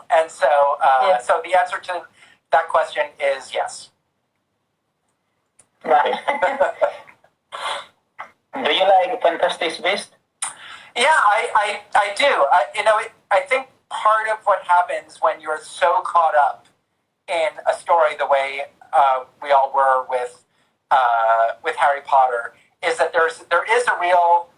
And so, so the answer to that question is yes. Right. Do you like Fantastic Beasts? Yeah, I do. I think part of what happens when you're so caught up in a story the way we all were with Harry Potter is that there is a real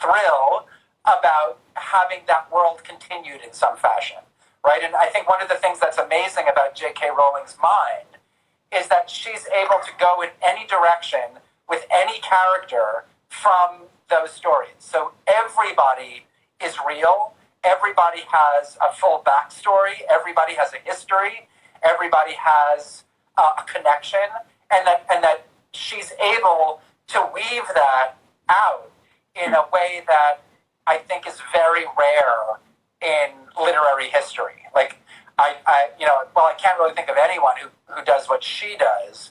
thrill about having that world continued in some fashion, right? And I think one of the things that's amazing about J.K. Rowling's mind is that she's able to go in any direction with any character from those stories. So everybody is real. Everybody has a full backstory. Everybody has a history. Everybody has a connection, and that she's able to weave that out in a way that I think is very rare in literary history. I can't really think of anyone who does what she does.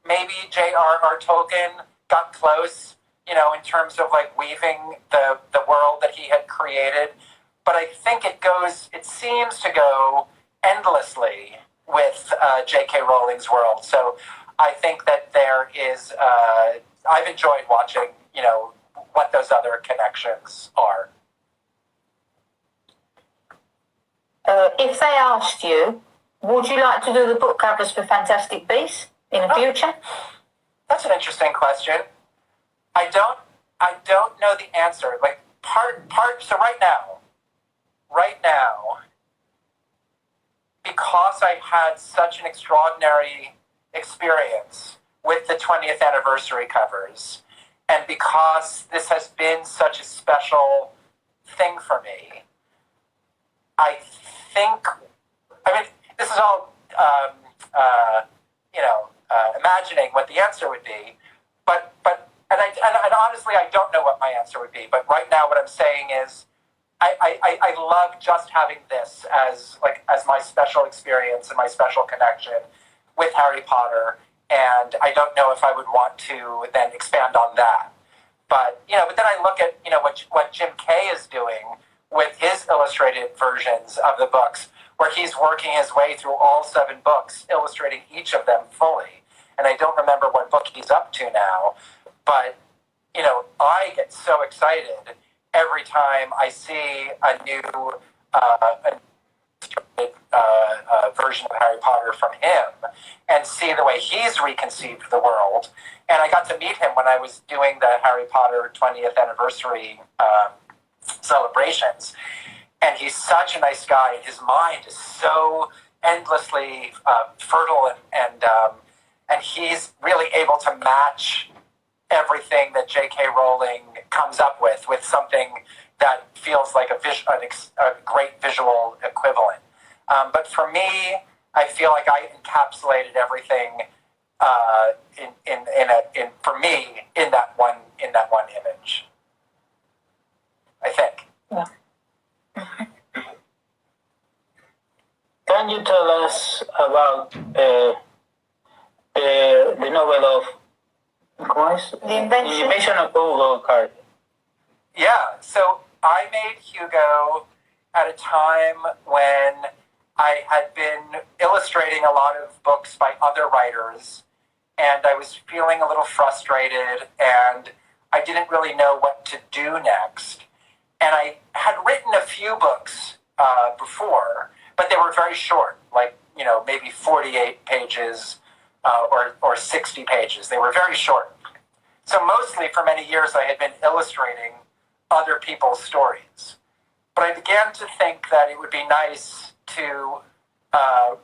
Maybe J.R.R. Tolkien got close, in terms of weaving the world that he had created. But I think it seems to go endlessly with J.K. Rowling's world. So I think that there is, I've enjoyed watching, what those other connections are. If they asked you, would you like to do the book covers for Fantastic Beasts in the future? That's an interesting question. I don't know the answer. Like so right now, because I had such an extraordinary experience with the 20th anniversary covers, and because this has been such a special thing for me, I mean, this is all, imagining what the answer would be, and honestly, I don't know what my answer would be, but right now what I'm saying is, I love just having this as my special experience and my special connection with Harry Potter, and I don't know if I would want to then expand on that. But then I look at what Jim Kay is doing with his illustrated versions of the books, where he's working his way through all 7 books, illustrating each of them fully. And I don't remember what book he's up to now, but I get so excited every time I see a new version of Harry Potter from him and see the way he's reconceived the world. And I got to meet him when I was doing the Harry Potter 20th anniversary celebrations. And he's such a nice guy, and his mind is so endlessly fertile, and he's really able to match everything that J.K. Rowling comes up with something that feels like a great visual equivalent. But for me, I feel like I encapsulated everything in that one image. I think. Yeah. Can you tell us about the novel of The Invention of Hugo Card? Yeah, so I made Hugo at a time when I had been illustrating a lot of books by other writers, and I was feeling a little frustrated, and I didn't really know what to do next. And I had written a few books before, but they were very short, like, maybe 48 pages or 60 pages. They were very short. So mostly for many years I had been illustrating other people's stories. But I began to think that it would be nice to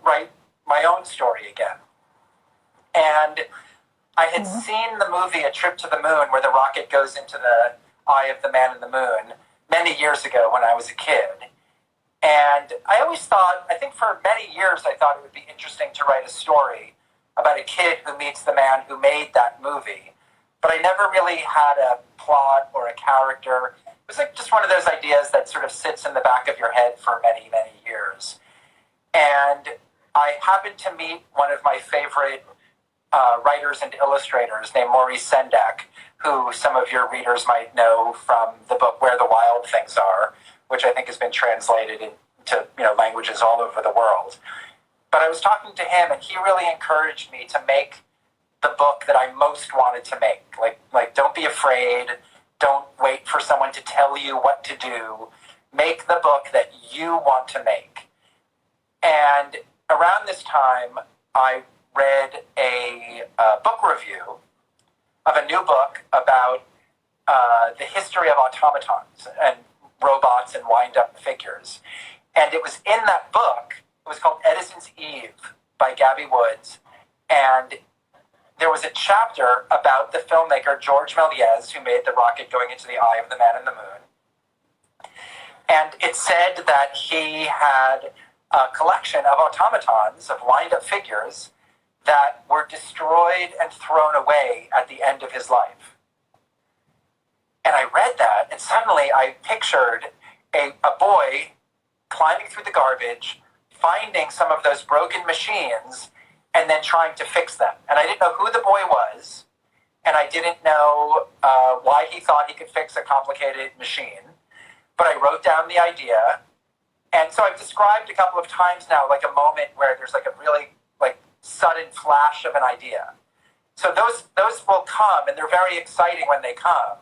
write my own story again. And I had seen the movie A Trip to the Moon, where the rocket goes into the eye of the man in the moon, many years ago when I was a kid. And I always thought, I think for many years, I thought it would be interesting to write a story about a kid who meets the man who made that movie. But I never really had a plot or a character. It was like just one of those ideas that sort of sits in the back of your head for many, many years. And I happened to meet one of my favorite writers and illustrators named Maurice Sendak, who some of your readers might know from the book Where the Wild Things Are, which I think has been translated into languages all over the world. But I was talking to him, and he really encouraged me to make the book that I most wanted to make. Like don't be afraid. Don't wait for someone to tell you what to do. Make the book that you want to make. And around this time, I read a book review of a new book about the history of automatons and robots and wind-up figures. And it was in that book, it was called Edison's Eve by Gabby Woods, and there was a chapter about the filmmaker George Méliès, who made the rocket going into the eye of the man in the moon. And it said that he had a collection of automatons, of wind-up figures, that were destroyed and thrown away at the end of his life. And I read that, and suddenly I pictured a boy climbing through the garbage, finding some of those broken machines, and then trying to fix them. And I didn't know who the boy was, and I didn't know why he thought he could fix a complicated machine. But I wrote down the idea, and so I've described a couple of times now like a moment where there's like a really sudden flash of an idea. So those will come, and they're very exciting when they come.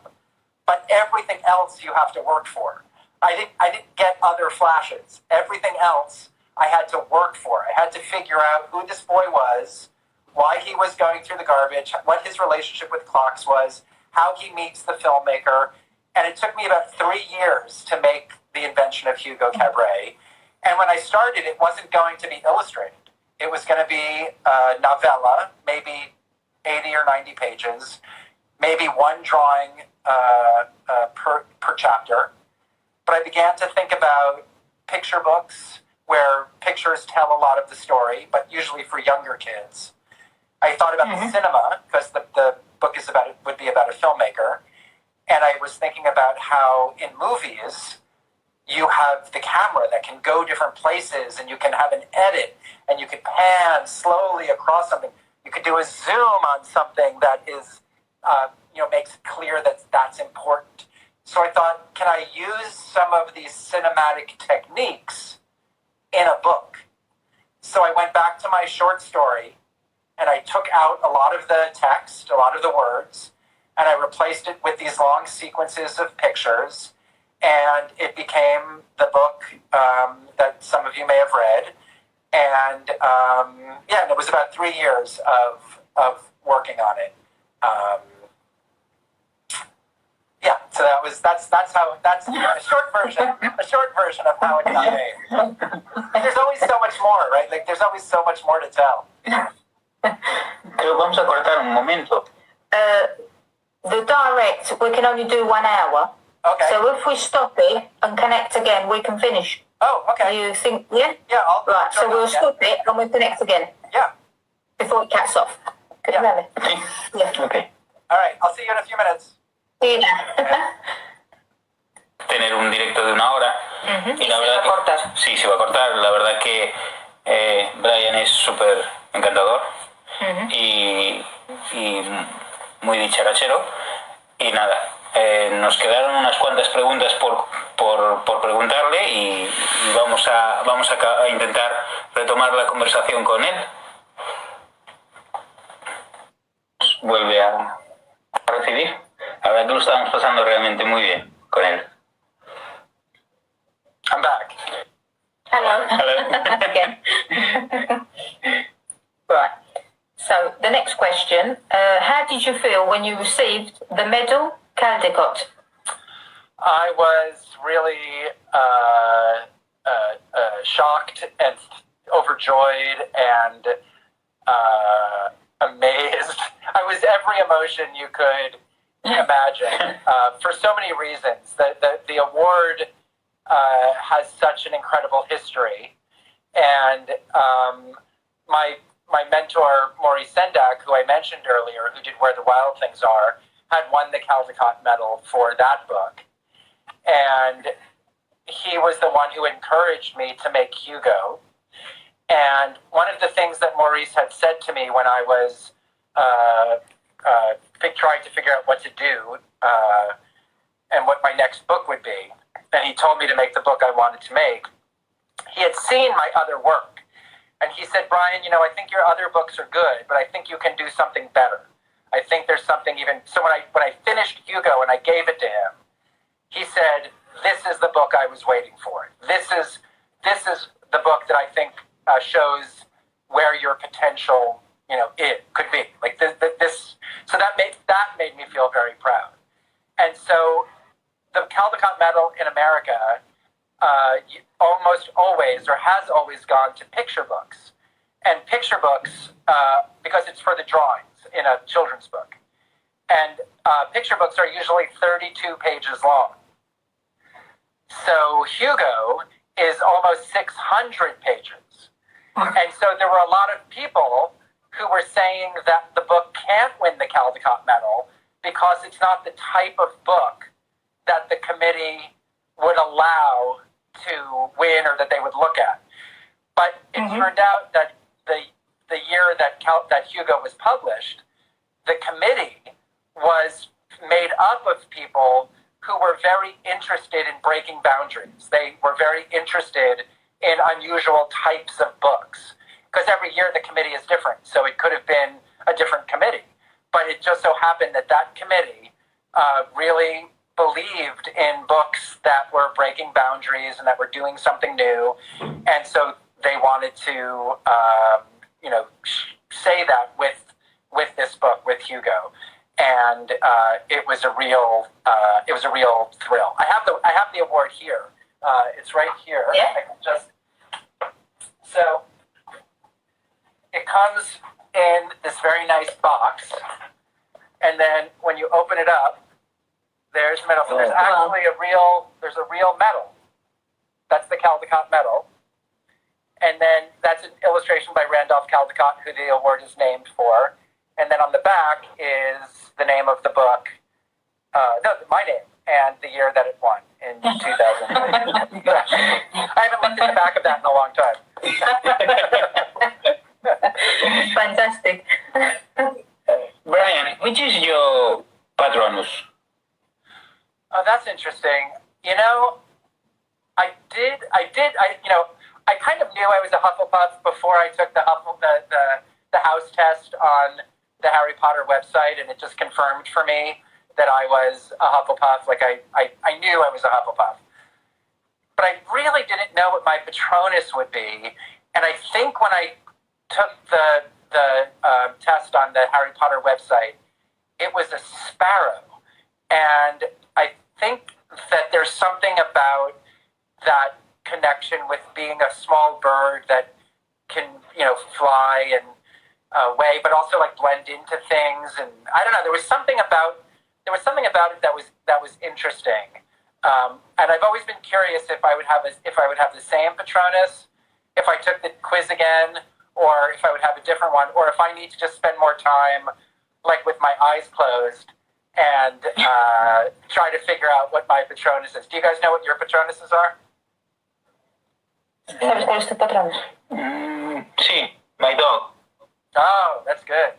but everything else you have to work for. I didn't get other flashes. Everything else I had to work for. I had to figure out who this boy was, why he was going through the garbage, what his relationship with clocks was, how he meets the filmmaker. And it took me about 3 years to make The Invention of Hugo Cabret. And when I started, it wasn't going to be illustrated. It was going to be a novella, maybe 80 or 90 pages, maybe one drawing per chapter. But I began to think about picture books where pictures tell a lot of the story, but usually for younger kids. I thought about the cinema, because the book would be about a filmmaker. And I was thinking about how in movies, you have the camera that can go different places, and you can have an edit, and you can pan slowly across something. You could do a zoom on something that is, makes it clear that that's important. So I thought, can I use some of these cinematic techniques in a book? So I went back to my short story, and I took out a lot of the text, a lot of the words, and I replaced it with these long sequences of pictures, and it became the book that some of you may have read. And and it was about 3 years of working on it. So that's a short version of how it got made. And there's always so much more, right? Like there's always so much more to tell. Creo que vamos a cortar un momento. The direct, we can only do 1 hour. Okay. So if we stop it and connect again, we can finish. Oh, okay. You think, yeah? Yeah, Right, so we'll stop it and we'll connect again. Yeah. Before it cuts off. Yeah. Yeah. Okay. All right, I'll see you in a few minutes. Sí. Tener un directo de 1 hora. Y la verdad que, cortar. Sí, se va a cortar. La verdad que Brian es súper encantador y muy dicharachero. Y nada, nos quedaron unas cuantas preguntas por preguntarle y vamos a intentar retomar la conversación con él. Vuelve a recibir. La verdad que lo estábamos pasando realmente muy bien con él. I'm back. Hello. Hello. Again. Right. So the next question, how did you feel when you received the medal Caldecott? I was really shocked and overjoyed and amazed. I was every emotion you could imagine for so many reasons. The award has such an incredible history, and my mentor Maurice Sendak, who I mentioned earlier, who did Where the Wild Things Are, had won the Caldecott Medal for that book, and he was the one who encouraged me to make Hugo. And one of the things that Maurice had said to me when I was trying to figure out what to do and what my next book would be, and he told me to make the book I wanted to make, he had seen my other work. And he said, Brian, I think your other books are good, but I think you can do something better. I think there's something even... So when I finished Hugo and I gave it to him, he said, this is the book I was waiting for. This is the book that I think shows where your potential, it could be. Like this. So that made me feel very proud. And so the Caldecott Medal in America almost always, or has always, gone to picture books. And picture books, because it's for the drawings in a children's book. And picture books are usually 32 pages long. So Hugo is almost 600 pages. And so there were a lot of people who were saying that the book can't win the Caldecott Medal because it's not the type of book that the committee would allow to win or that they would look at. But it turned out that the year that Hugo was published, the committee was made up of people who were very interested in breaking boundaries. They were very interested in unusual types of books. Because every year the committee is different, so it could have been a different committee. But it just so happened that committee really believed in books that were breaking boundaries and that were doing something new, and so they wanted to, say that with this book, with Hugo, and it was a real thrill. I have the award here. It's right here. Yeah. I can just so it comes in this very nice box, and then when you open it up, there's medal. So there's actually a real medal. That's the Caldecott Medal. And then that's an illustration by Randolph Caldecott, who the award is named for. And then on the back is the name of the book, my name, and the year that it won in 2000. I haven't looked at the back of that in a long time. Fantastic. Brian, which is your patronus? Oh, that's interesting. I kind of knew I was a Hufflepuff before I took the house test on the Harry Potter website, and it just confirmed for me that I was a Hufflepuff. Like I knew I was a Hufflepuff, but I really didn't know what my Patronus would be. And I think when I took the test on the Harry Potter website, it was a sparrow, and I think that there's something about that connection with being a small bird that can, fly and way, but also like blend into things. And I don't know, there was something about it that was interesting. And I've always been curious if I would have the same Patronus if I took the quiz again, or if I would have a different one, or if I need to just spend more time, like with my eyes closed, and try to figure out what my Patronus is. Do you guys know what your Patronuses are? ¿Sabes cuál es tu patrón? Sí, my dog. Oh, that's good.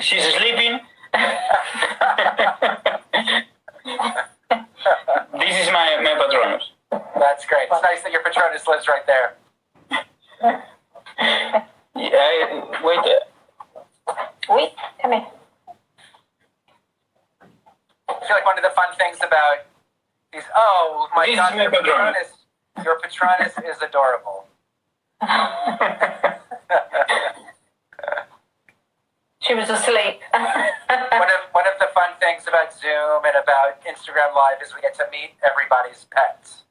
She's sleeping. This is my patronus. That's great. It's nice that your Patronus lives right there. Wait. Oui, come here. I feel like one of the fun things about these, oh my This God, is my your Patronus is adorable. She was asleep. One of the fun things about Zoom and about Instagram Live is we get to meet everybody's pets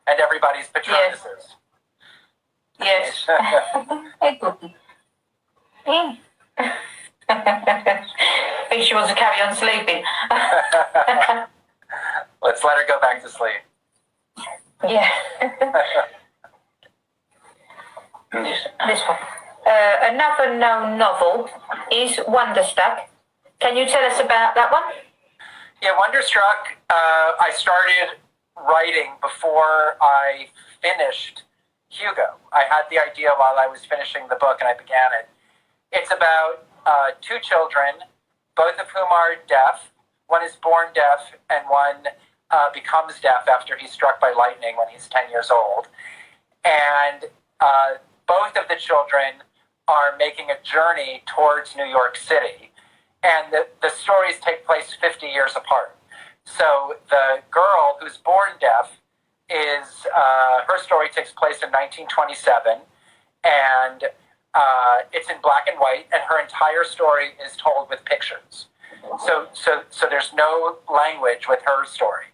and everybody's Patronuses. Yes. Hey, cookie. I think she wants to carry on sleeping. Let's let her go back to sleep. Yeah. This one. Another known novel is Wonderstruck. Can you tell us about that one? Yeah, Wonderstruck, I started writing before I finished Hugo. I had the idea while I was finishing the book, and I began it. It's about two children, both of whom are deaf. One is born deaf, and one becomes deaf after he's struck by lightning when he's 10 years old. And both of the children are making a journey towards New York City. And the stories take place 50 years apart. So the girl who's born deaf her story takes place in 1927, and it's in black and white, and her entire story is told with pictures. So there's no language with her story.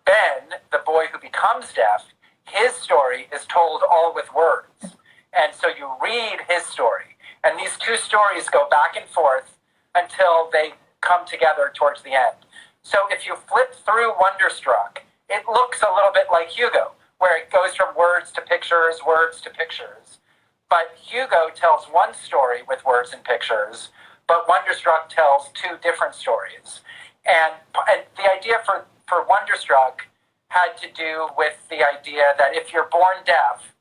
Ben, the boy who becomes deaf, his story is told all with words. And so you read his story. And these two stories go back and forth until they come together towards the end. So if you flip through Wonderstruck, it looks a little bit like Hugo, where it goes from words to pictures. But Hugo tells one story with words and pictures, but Wonderstruck tells two different stories. And the idea for Wonderstruck had to do with the idea that if you're born deaf,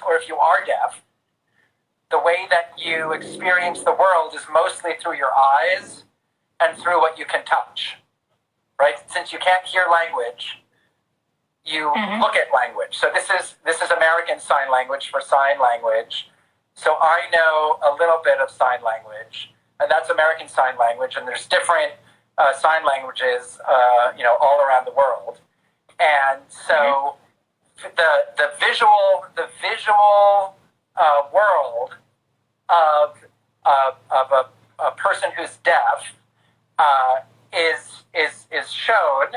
or if you are deaf, the way that you experience the world is mostly through your eyes and through what you can touch, right? Since you can't hear language, you look at language. So this is American Sign Language for sign language. So I know a little bit of sign language, and that's American Sign Language, and there's different sign languages, all around the world. And so the visual world of a person who's deaf is shown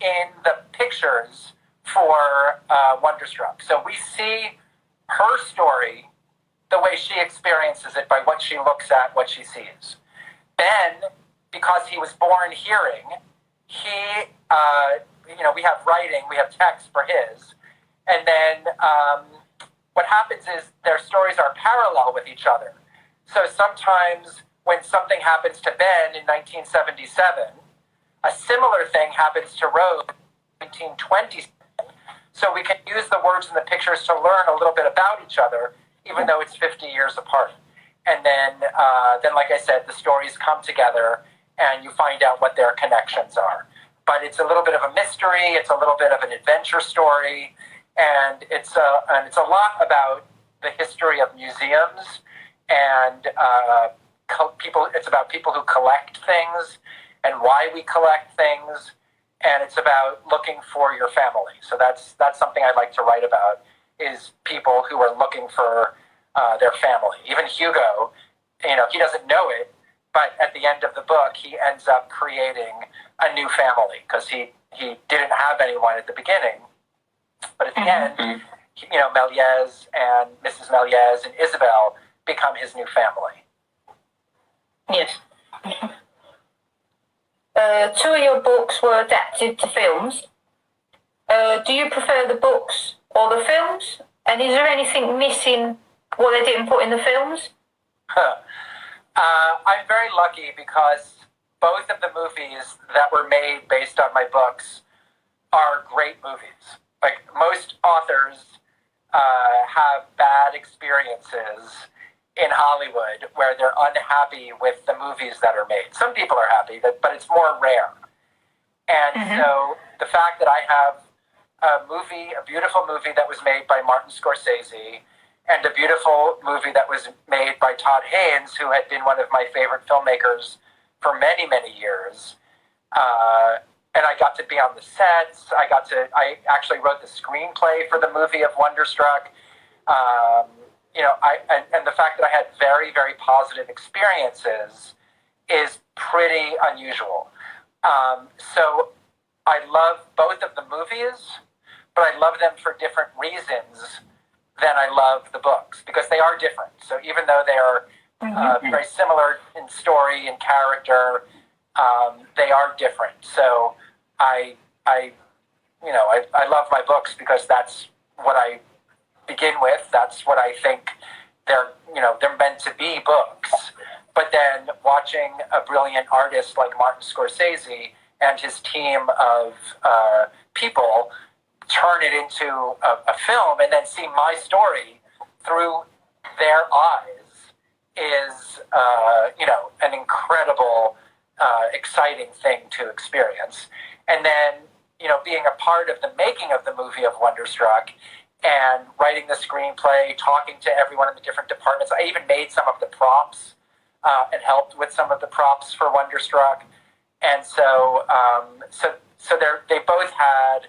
in the pictures for Wonderstruck. So we see her story the way she experiences it by what she looks at, what she sees. Ben, because he was born hearing, we have writing, we have text for his, and then what happens is their stories are parallel with each other. So sometimes when something happens to Ben in 1977, a similar thing happens to Rose in 1927. So we can use the words in the pictures to learn a little bit about each other, even though it's 50 years apart. And then, like I said, the stories come together and you find out what their connections are. But it's a little bit of a mystery. It's a little bit of an adventure story. And it's a lot about the history of museums and people. It's about people who collect things and why we collect things. And it's about looking for your family. So that's something I'd like to write about, is people who are looking for their family. Even Hugo, he doesn't know it, but at the end of the book, he ends up creating a new family because he didn't have anyone at the beginning. But at the end, Méliès and Mrs. Méliès and Isabel become his new family. Yes. Two of your books were adapted to films. Do you prefer the books or the films? And is there anything missing what they didn't put in the films? I'm very lucky because both of the movies that were made based on my books are great movies. Like most authors have bad experiences in Hollywood where they're unhappy with the movies that are made. Some people are happy, but it's more rare. And so the fact that I have a beautiful movie that was made by Martin Scorsese, and a beautiful movie that was made by Todd Haynes, who had been one of my favorite filmmakers for many, many years. And I got to be on the sets. I actually wrote the screenplay for the movie of Wonderstruck. And the fact that I had very, very positive experiences is pretty unusual. So I love both of the movies, but I love them for different reasons than I love the books, because they are different. So even though they are very similar in story and character, they are different. So I love my books because that's what I begin with. That's what I think they're meant to be, books. But then watching a brilliant artist like Martin Scorsese and his team of people turn it into a film and then see my story through their eyes is, an incredible, exciting thing to experience. And then, being a part of the making of the movie of Wonderstruck and writing the screenplay, talking to everyone in the different departments. I even made some of the props and helped with some of the props for Wonderstruck. And so they both had,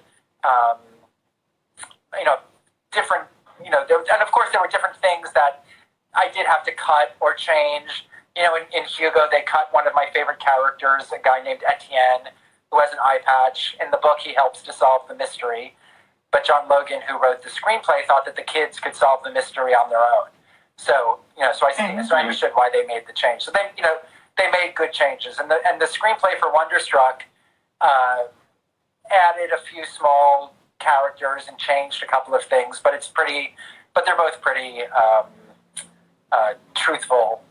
different, and of course there were different things that I did have to cut or change. In Hugo, they cut one of my favorite characters, a guy named Etienne, who has an eye patch. In the book, he helps to solve the mystery. But John Logan, who wrote the screenplay, thought that the kids could solve the mystery on their own. So, so I understood why they made the change. So they made good changes. And the screenplay for Wonderstruck added a few small characters and changed a couple of things, but they're both pretty truthful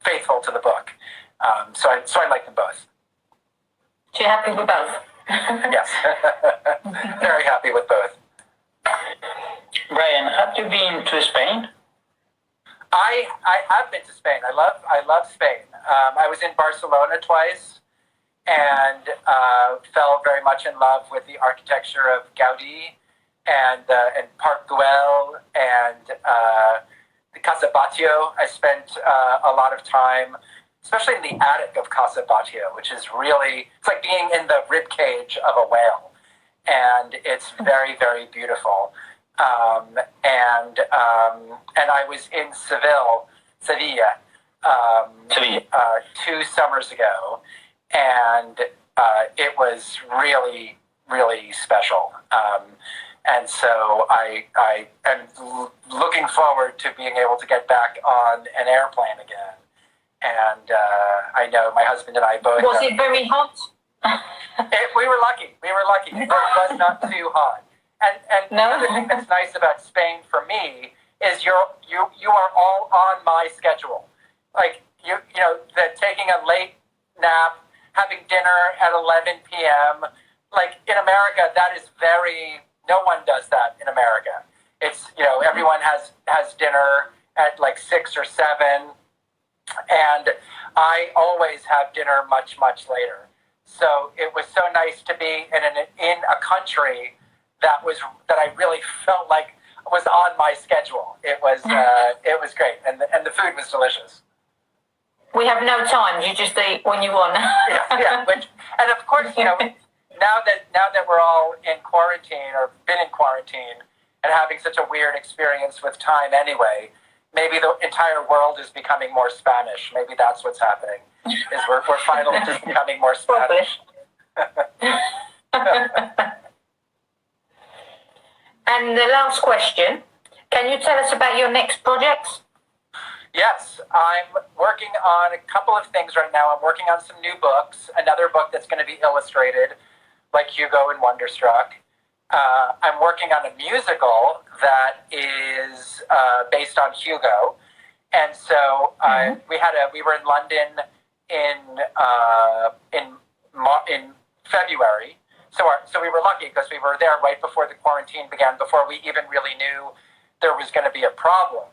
faithful to the book. So I like them both. So you're happy with both? Yes. Very happy with both. Brian, have you been to Spain? I have been to Spain. I love Spain. I was in Barcelona twice and fell very much in love with the architecture of Gaudí and Park Güell and Casa Batlló. I spent a lot of time, especially in the attic of Casa Batlló, which is really, it's like being in the rib cage of a whale. And it's very, very beautiful. And I was in Seville, 2 summers ago, and it was really, really special. And so I am looking forward to being able to get back on an airplane again. And I know my husband and I both... Was it very hot? We were lucky. It was not too hot. And No? the other thing that's nice about Spain for me is you are all on my schedule. Like you know, taking a late nap, having dinner at 11 p.m. Like in America, that is no one does that in America. It's, you know, everyone has dinner at like 6 or 7, and I always have dinner much, much later. So it was so nice to be in a country that I really felt like was on my schedule. It was great, and the food was delicious. We have no time. You just eat when you want. yeah. And of course, you know, now that we're all in quarantine or been in quarantine and having such a weird experience with time anyway, maybe the entire world is becoming more Spanish. Maybe that's what's happening. Is we're finally just becoming more Spanish. And the last question, can you tell us about your next projects? Yes, I'm working on a couple of things right now. I'm working on some new books, another book that's going to be illustrated, like Hugo and Wonderstruck. I'm working on a musical that is based on Hugo. And so we were in London in February. So we were lucky because we were there right before the quarantine began, before we even really knew there was going to be a problem.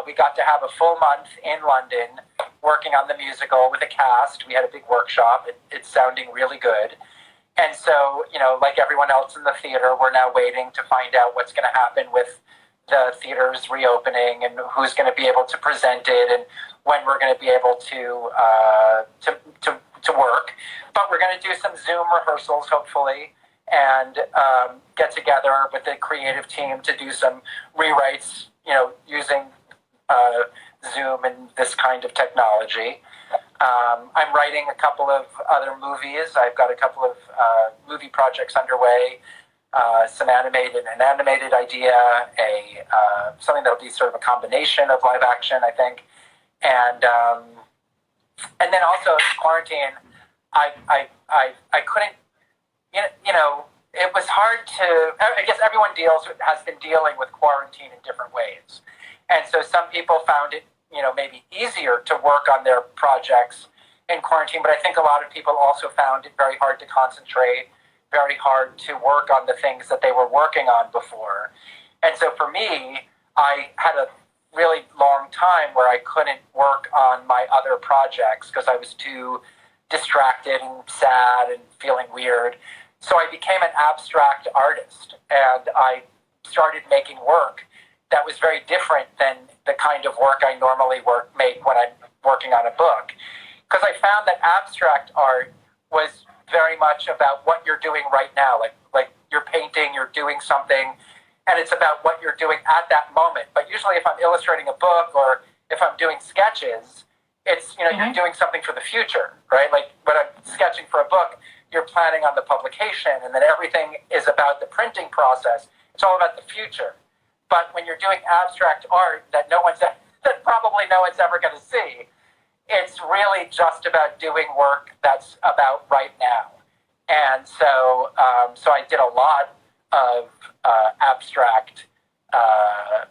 We got to have a full month in London working on the musical with a cast. We had a big workshop. It's sounding really good. And so, you know, like everyone else in the theater, we're now waiting to find out what's going to happen with the theaters reopening and who's going to be able to present it and when we're going to be able to work. But we're going to do some Zoom rehearsals, hopefully, and get together with the creative team to do some rewrites, you know, using Zoom and this kind of technology. I'm writing a couple of other movies. I've got a couple of movie projects underway, an animated idea, something that'll be sort of a combination of live action, I think. And then also quarantine, I couldn't, you know, it was hard to, I guess everyone has been dealing with quarantine in different ways. And so some people found it, you know, maybe easier to work on their projects in quarantine, but I think a lot of people also found it very hard to concentrate, very hard to work on the things that they were working on before. And so for me, I had a really long time where I couldn't work on my other projects because I was too distracted and sad and feeling weird. So I became an abstract artist, and I started making work that was very different than the kind of work I normally make when I'm working on a book. Because I found that abstract art was very much about what you're doing right now. Like you're painting, you're doing something, and it's about what you're doing at that moment. But usually if I'm illustrating a book or if I'm doing sketches, it's, you know, you're doing something for the future, right? Like when I'm sketching for a book, you're planning on the publication, and then everything is about the printing process. It's all about the future. But when you're doing abstract art that probably no one's ever going to see, it's really just about doing work that's about right now. And so, so I did a lot of abstract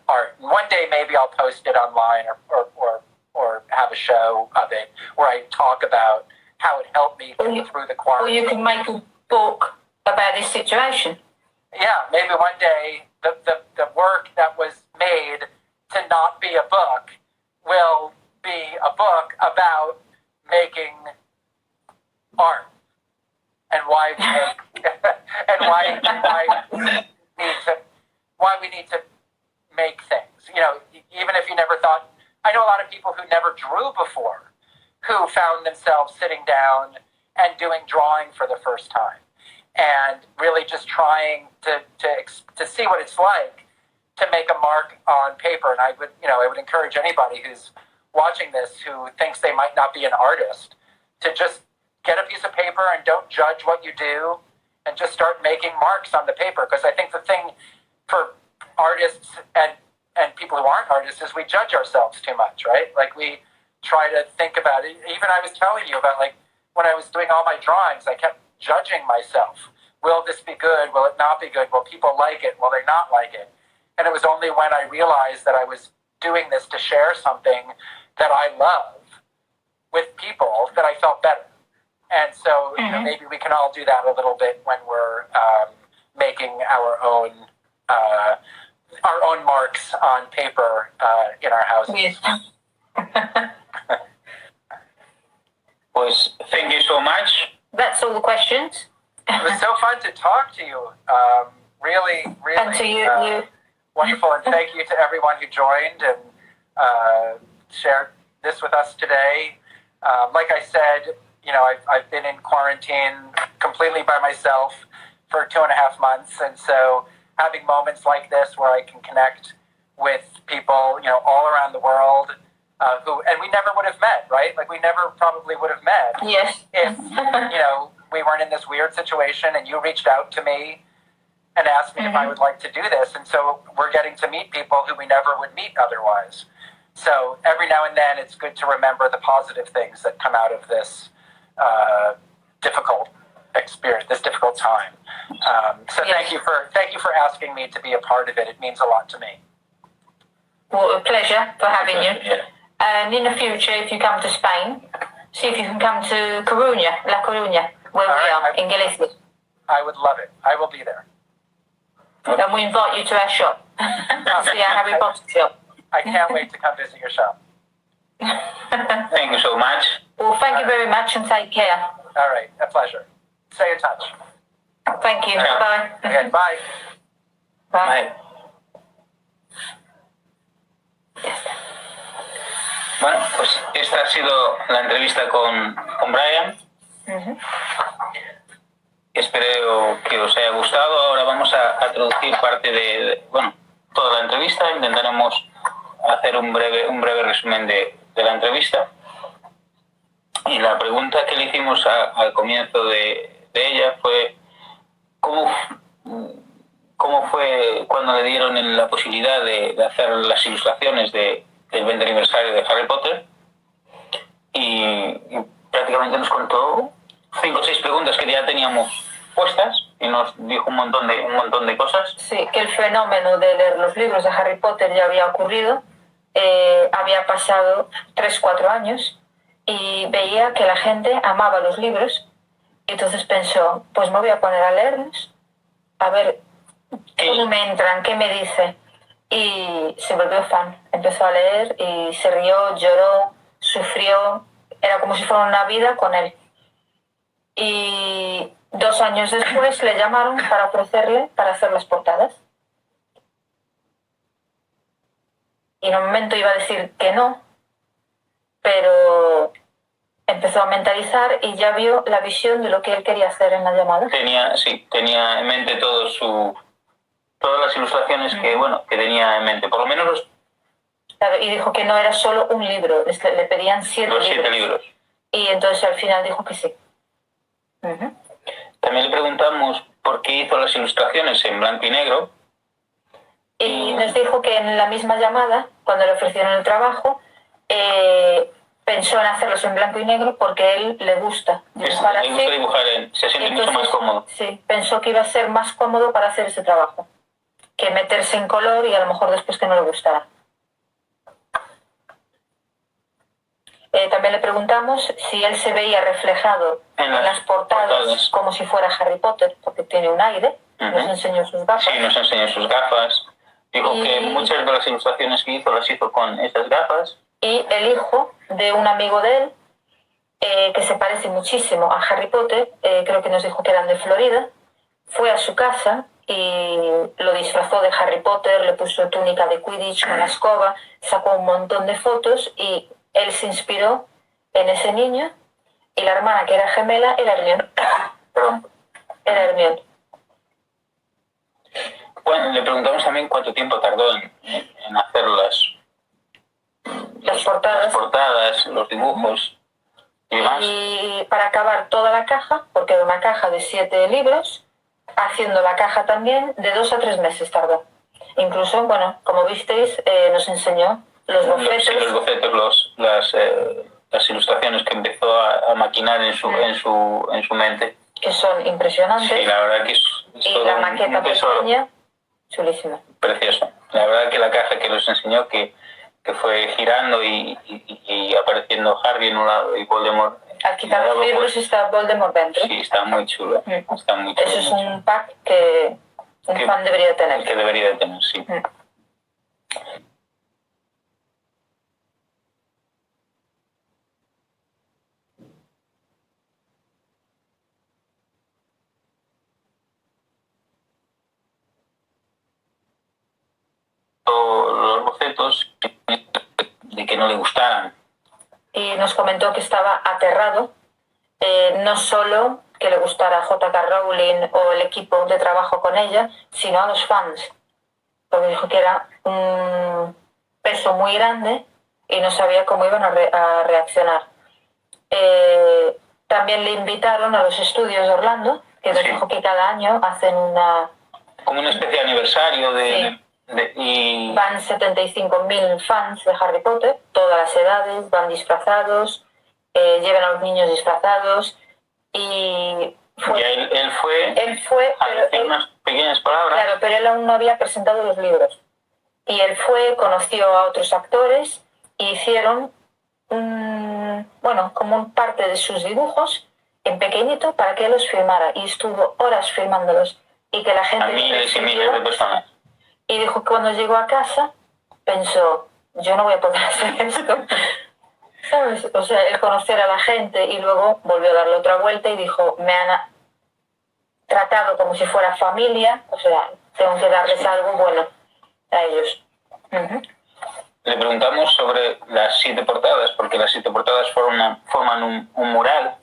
art. One day maybe I'll post it online or have a show of it where I talk about how it helped me get through the quarantine. Or you can make a book about this situation. Yeah, maybe one day the work that was made to not be a book will be a book about making art and why we make and why we need to make things. You know, even even if you never thought, I know a lot of people who never drew before, who found themselves sitting down and doing drawing for the first time, and really just trying to see what it's like to make a mark on paper. And I would encourage anybody who's watching this who thinks they might not be an artist to just get a piece of paper and don't judge what you do and just start making marks on the paper. Because I think the thing for artists and people who aren't artists is we judge ourselves too much, right? Like we try to think about it. Even I was telling you about, like, when I was doing all my drawings, I kept judging myself. Will this be good? Will it not be good? Will people like it? Will they not like it? And it was only when I realized that I was doing this to share something that I love with people that I felt better. And so maybe we can all do that a little bit when we're making our own marks on paper in our houses. Yes. Pues thank you so much. That's all the questions. It was so fun to talk to you. Really, And to you. Wonderful. And thank you to everyone who joined and shared this with us today. Like I said, I've been in quarantine completely by myself for 2.5 months. And so having moments like this where I can connect with people, all around the world, and we never would have met, right? Like we never probably would have met Yes. if, we weren't in this weird situation and you reached out to me and asked me if I would like to do this. And so we're getting to meet people who we never would meet otherwise. So every now and then it's good to remember the positive things that come out of this difficult experience, this difficult time. So Yes. thank you for asking me to be a part of it. It means a lot to me. Well, a pleasure for having you. Yeah. And in the future, if you come to Spain, see if you can come to Coruña, La Coruña, where we are, in Galicia. I would love it. I will be there. And we invite you to our shop, see our Harry Potter shop. I can't wait to come visit your shop. Thank you so much. Well, thank you very much and take care. All right. A pleasure. Stay in touch. Thank you. Yeah. Bye. Okay, bye. Bye. Bye. Bueno, pues esta ha sido la entrevista con Brian. Espero que os haya gustado. Ahora vamos a traducir parte de toda la entrevista. Intentaremos hacer un breve resumen de la entrevista. Y la pregunta que le hicimos al comienzo de ella fue ¿cómo fue cuando le dieron la posibilidad de hacer las ilustraciones del 20 aniversario de Harry Potter? Y prácticamente nos contó 5 o 6 preguntas que ya teníamos puestas y nos dijo un montón de cosas. Sí, que el fenómeno de leer los libros de Harry Potter ya había ocurrido, había pasado 3-4 años y veía que la gente amaba los libros y entonces pensó, pues me voy a poner a leerlos, a ver cómo me entran, qué me dice. Y se volvió fan, empezó a leer y se rió, lloró, sufrió, era como si fuera una vida con él. Y 2 años después le llamaron para ofrecerle para hacer las portadas. Y en un momento iba a decir que no, pero empezó a mentalizar y ya vio la visión de lo que él quería hacer en la llamada. Tenía en mente todas las ilustraciones que tenía en mente, por lo menos Y dijo que no era solo un libro, le pedían 7 los libros. 7 libros. Y entonces al final dijo que sí. También le preguntamos por qué hizo las ilustraciones en blanco y negro. Y nos dijo que en la misma llamada, cuando le ofrecieron el trabajo, pensó en hacerlos en blanco y negro porque a él le gusta dibujar así. Le gusta dibujar, se siente mucho más cómodo. Sí, pensó que iba a ser más cómodo para hacer ese trabajo que meterse en color y a lo mejor después que no le gustara. También le preguntamos si él se veía reflejado en las portadas como si fuera Harry Potter, porque tiene un aire. Nos enseñó sus gafas. Sí, nos enseñó sus gafas. Dijo que muchas de las ilustraciones que hizo las hizo con esas gafas. Y el hijo de un amigo de él, que se parece muchísimo a Harry Potter, creo que nos dijo que eran de Florida, fue a su casa y lo disfrazó de Harry Potter, le puso túnica de Quidditch con la escoba, sacó un montón de fotos y él se inspiró en ese niño y la hermana que era gemela era Hermione. Era Hermione. Bueno, le preguntamos también cuánto tiempo tardó en hacer Las portadas, los dibujos y demás. Y para acabar toda la caja, porque era una caja de 7 libros, haciendo la caja también, de 2 a 3 meses tardó. Incluso, bueno, como visteis, nos enseñó los bocetos. Los bocetos, las ilustraciones que empezó a maquinar en su mente. Que son impresionantes. Sí, la verdad que es y la maqueta pequeña, chulísima. Precioso. La verdad que la caja que nos enseñó, que fue girando y apareciendo Harry en un lado y Voldemort. Al quitar los libros pues, está Voldemort dentro. Sí, está muy chulo. Está muy chulo. Eso es un pack que un fan debería tener. Que debería de tener, sí. Los bocetos de que no le gustaran. Y nos comentó que estaba aterrado, no solo que le gustara J.K. Rowling o el equipo de trabajo con ella, sino a los fans, porque dijo que era un peso muy grande y no sabía cómo iban a reaccionar. También le invitaron a los estudios de Orlando, que nos dijo que cada año hacen como una especie de aniversario de... Y van 75.000 fans de Harry Potter, todas las edades, van disfrazados, llevan a los niños disfrazados y él fue a decir unas pequeñas palabras. Claro, pero él aún no había presentado los libros. Y él conoció a otros actores y hicieron como parte de sus dibujos en pequeñito para que él los filmara y estuvo horas filmándolos y que la gente... A miles y miles de personas. Y dijo que cuando llegó a casa pensó, yo no voy a poder hacer esto. ¿Sabes? O sea, el conocer a la gente y luego volvió a darle otra vuelta y dijo, me han tratado como si fuera familia, o sea, tengo que darles algo bueno a ellos. Le preguntamos sobre las 7 portadas, porque las 7 portadas forman un mural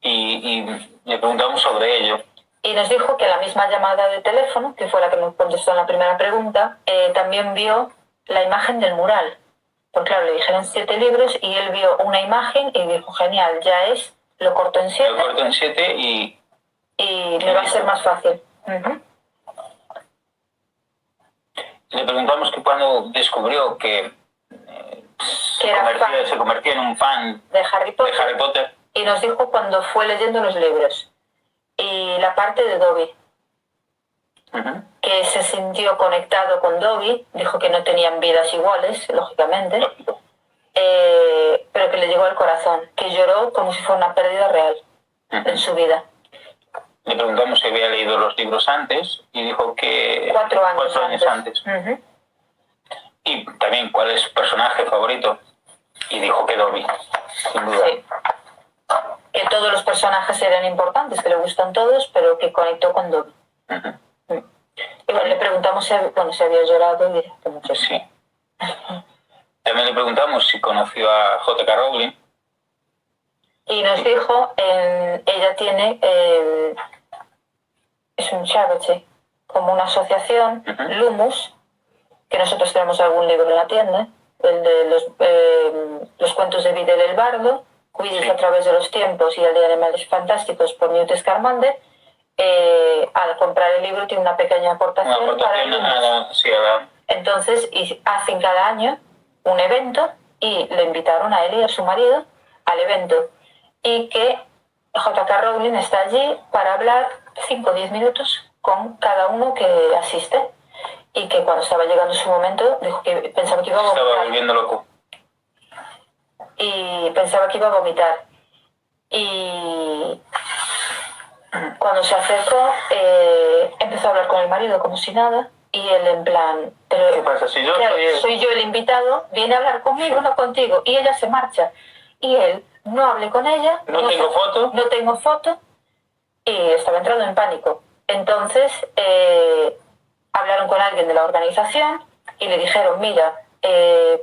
y le preguntamos sobre ello. Y nos dijo que la misma llamada de teléfono, que fue la que nos contestó en la primera pregunta, también vio la imagen del mural. Porque claro, le dijeron 7 libros y él vio una imagen y dijo, genial, ya es, lo corto en 7. Lo corto en 7 y me va a ser más fácil. Le preguntamos que cuando descubrió que se convertía en un fan de Harry Potter. Y nos dijo cuando fue leyendo los libros. Y la parte de Dobby, que se sintió conectado con Dobby, dijo que no tenían vidas iguales, lógicamente, pero que le llegó al corazón, que lloró como si fuera una pérdida real en su vida. Le preguntamos si había leído los libros antes y dijo que 4 años antes. Y también cuál es su personaje favorito y dijo que Dobby, sin duda. Sí. Que todos los personajes eran importantes, que le gustan todos, pero que conectó con Dobby. Y bueno, le preguntamos si había llorado y dijo que mucho. Sí. También le preguntamos si conoció a J.K. Rowling. Y nos dijo, ella tiene, es un charity, como una asociación, Lumus, que nosotros tenemos algún libro en la tienda, el de los cuentos de Videl el Bardo, Quidditch a través de los tiempos y el de Animales Fantásticos por Newt Scamander. Al comprar el libro tiene una pequeña aportación para el Lumus. Entonces hacen cada año un evento y le invitaron a él y a su marido al evento. Y que J.K. Rowling está allí para hablar 5 o 10 minutos con cada uno que asiste. Y que cuando estaba llegando su momento dijo que pensaba que iba a vomitar. Estaba volviendo loco. Y pensaba que iba a vomitar. Y cuando se acercó, empezó a hablar con el marido como si nada. Y él en plan, pero ¿qué pasa? Si yo soy yo el invitado, viene a hablar conmigo, no contigo. Y ella se marcha. Y él, no hable con ella. No tengo foto. No tengo foto. Y estaba entrando en pánico. Entonces hablaron con alguien de la organización y le dijeron, mira,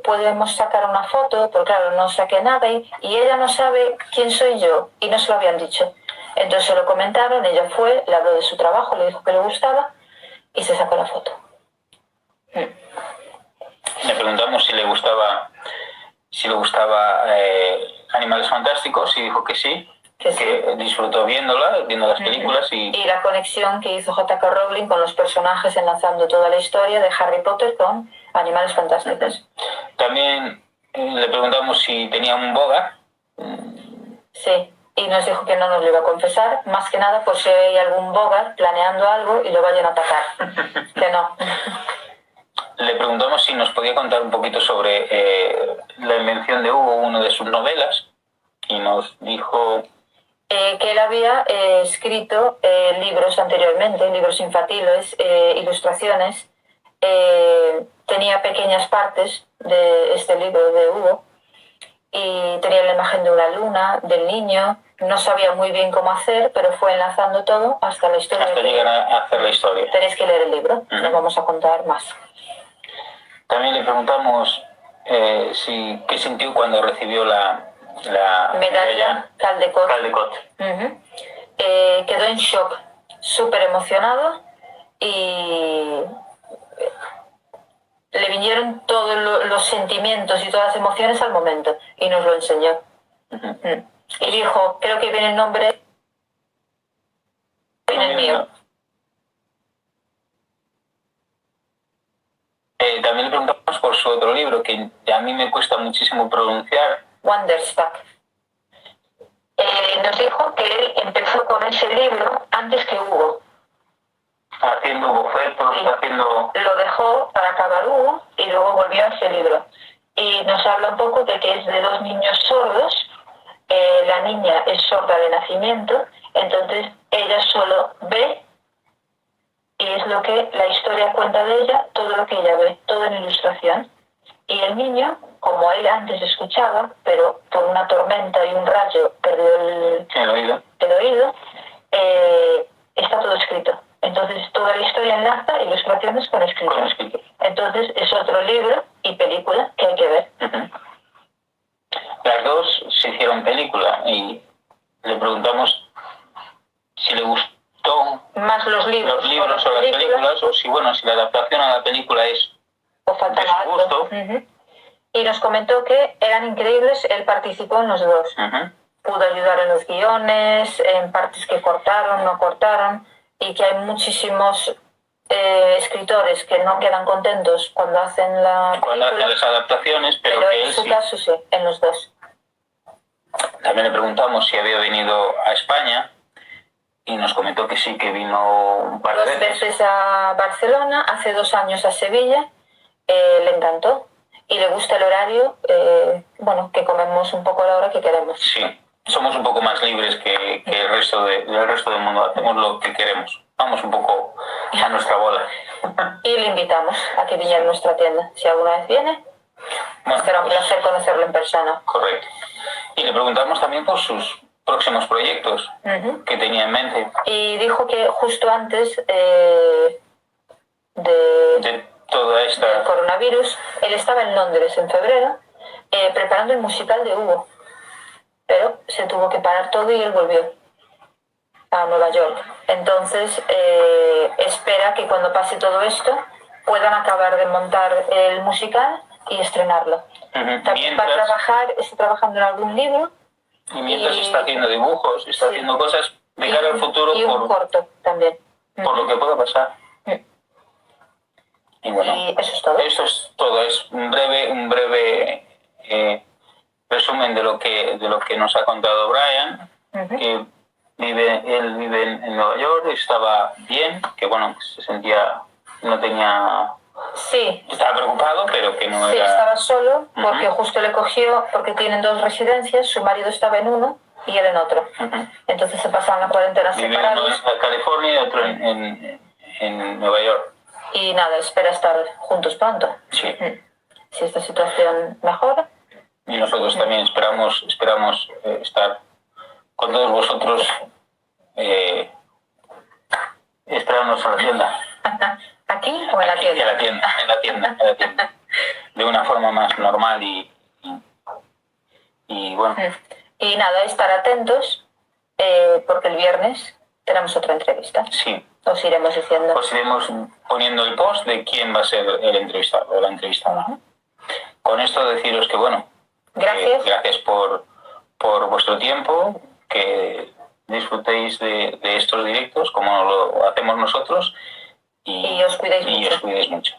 podemos sacar una foto, pero claro, no saqué nada y ella no sabe quién soy yo y no se lo habían dicho. Entonces se lo comentaron, ella fue, le habló de su trabajo, le dijo que le gustaba y se sacó la foto. Le preguntamos si le gustaba Animales Fantásticos y dijo que sí, que disfrutó viendo las películas y la conexión que hizo J.K. Rowling con los personajes enlazando toda la historia de Harry Potter con Animales Fantásticos. También le preguntamos si tenía un boga. Sí, y nos dijo que no nos lo iba a confesar, más que nada por si hay algún boga planeando algo y lo vayan a atacar. Que no. Le preguntamos si nos podía contar un poquito sobre la invención de Hugo, una de sus novelas, y nos dijo que él había escrito libros anteriormente, libros infantiles, ilustraciones. Tenía pequeñas partes de este libro de Hugo y tenía la imagen de una luna, del niño. No sabía muy bien cómo hacer, pero fue enlazando todo hasta la historia. Hasta llegar a hacer la historia. Tenéis que leer el libro, no vamos a contar más. También le preguntamos qué sintió cuando recibió la medalla Caldecott. Quedó en shock, súper emocionado y le vinieron todos los sentimientos y todas las emociones al momento y nos lo enseñó. Y dijo, creo que viene el nombre, viene el mío. También le preguntamos por su otro libro, que a mí me cuesta muchísimo pronunciar. Wonderstruck. Nos dijo que él empezó con ese libro antes que Hugo. Haciendo bocetos, Lo dejó para acabar Hugo y luego volvió a ese libro. Y nos habla un poco de que es de dos niños sordos. La niña es sorda de nacimiento, entonces ella solo ve y es lo que la historia cuenta de ella, todo lo que ella ve, todo en ilustración. Y el niño, como él antes escuchaba, pero por una tormenta y un rayo perdió el oído, está todo escrito. Entonces toda la historia enlaza ilustraciones con escrito. Entonces es otro libro y película que hay que ver. Las dos se hicieron película y le preguntamos si le gustó más los libros o las películas, o si la adaptación a la película es o falta de su gusto. Y nos comentó que eran increíbles, él participó en los dos. Pudo ayudar en los guiones, en partes que cortaron, no cortaron, y que hay muchísimos escritores que no quedan contentos cuando hacen las adaptaciones, pero que en su caso sí, en los dos. También le preguntamos si había venido a España y nos comentó que sí, que vino un par de veces. 2 veces a Barcelona, hace 2 años a Sevilla, le encantó y le gusta el horario, que comemos un poco a la hora que queremos. Sí, somos un poco más libres que el resto del mundo, hacemos lo que queremos, vamos un poco a nuestra bola. Y le invitamos a que viniera a nuestra tienda, si alguna vez viene. Será un placer conocerlo en persona. Correcto. Y le preguntamos también por sus próximos proyectos que tenía en mente. Y dijo que justo antes de toda esta... del coronavirus, él estaba en Londres en febrero preparando el musical de Hugo. Pero se tuvo que parar todo y él volvió a Nueva York. Entonces espera que cuando pase todo esto puedan acabar de montar el musical y estrenarlo. También está trabajando en algún libro. Y mientras está haciendo dibujos, está haciendo cosas de cara al futuro. Y un corto también. Por lo que pueda pasar. Y bueno, y eso es todo. Eso es todo. Es un breve resumen de lo que nos ha contado Brian. Que él vive en Nueva York, estaba bien, que se sentía, no tenía... Sí. Estaba preocupado, pero que no era... Sí, estaba solo, porque justo le cogió, porque tienen 2 residencias, su marido estaba en uno y él en otro. Entonces se pasaban la cuarentena separados. Uno en California y otro en Nueva York. Y nada, espera estar juntos pronto. Sí. Si esta situación mejora. Y nosotros también esperamos estar con todos vosotros esperarnos en la tienda. ¿Aquí o en la tienda? En la tienda. De una forma más normal y bueno. Y nada, estar atentos porque el viernes tenemos otra entrevista. Sí. Os iremos diciendo. Os iremos poniendo el post de quién va a ser el entrevistado o la entrevistada. Con esto deciros que bueno, gracias por vuestro tiempo, que disfrutéis de estos directos como lo hacemos nosotros y os cuidéis mucho.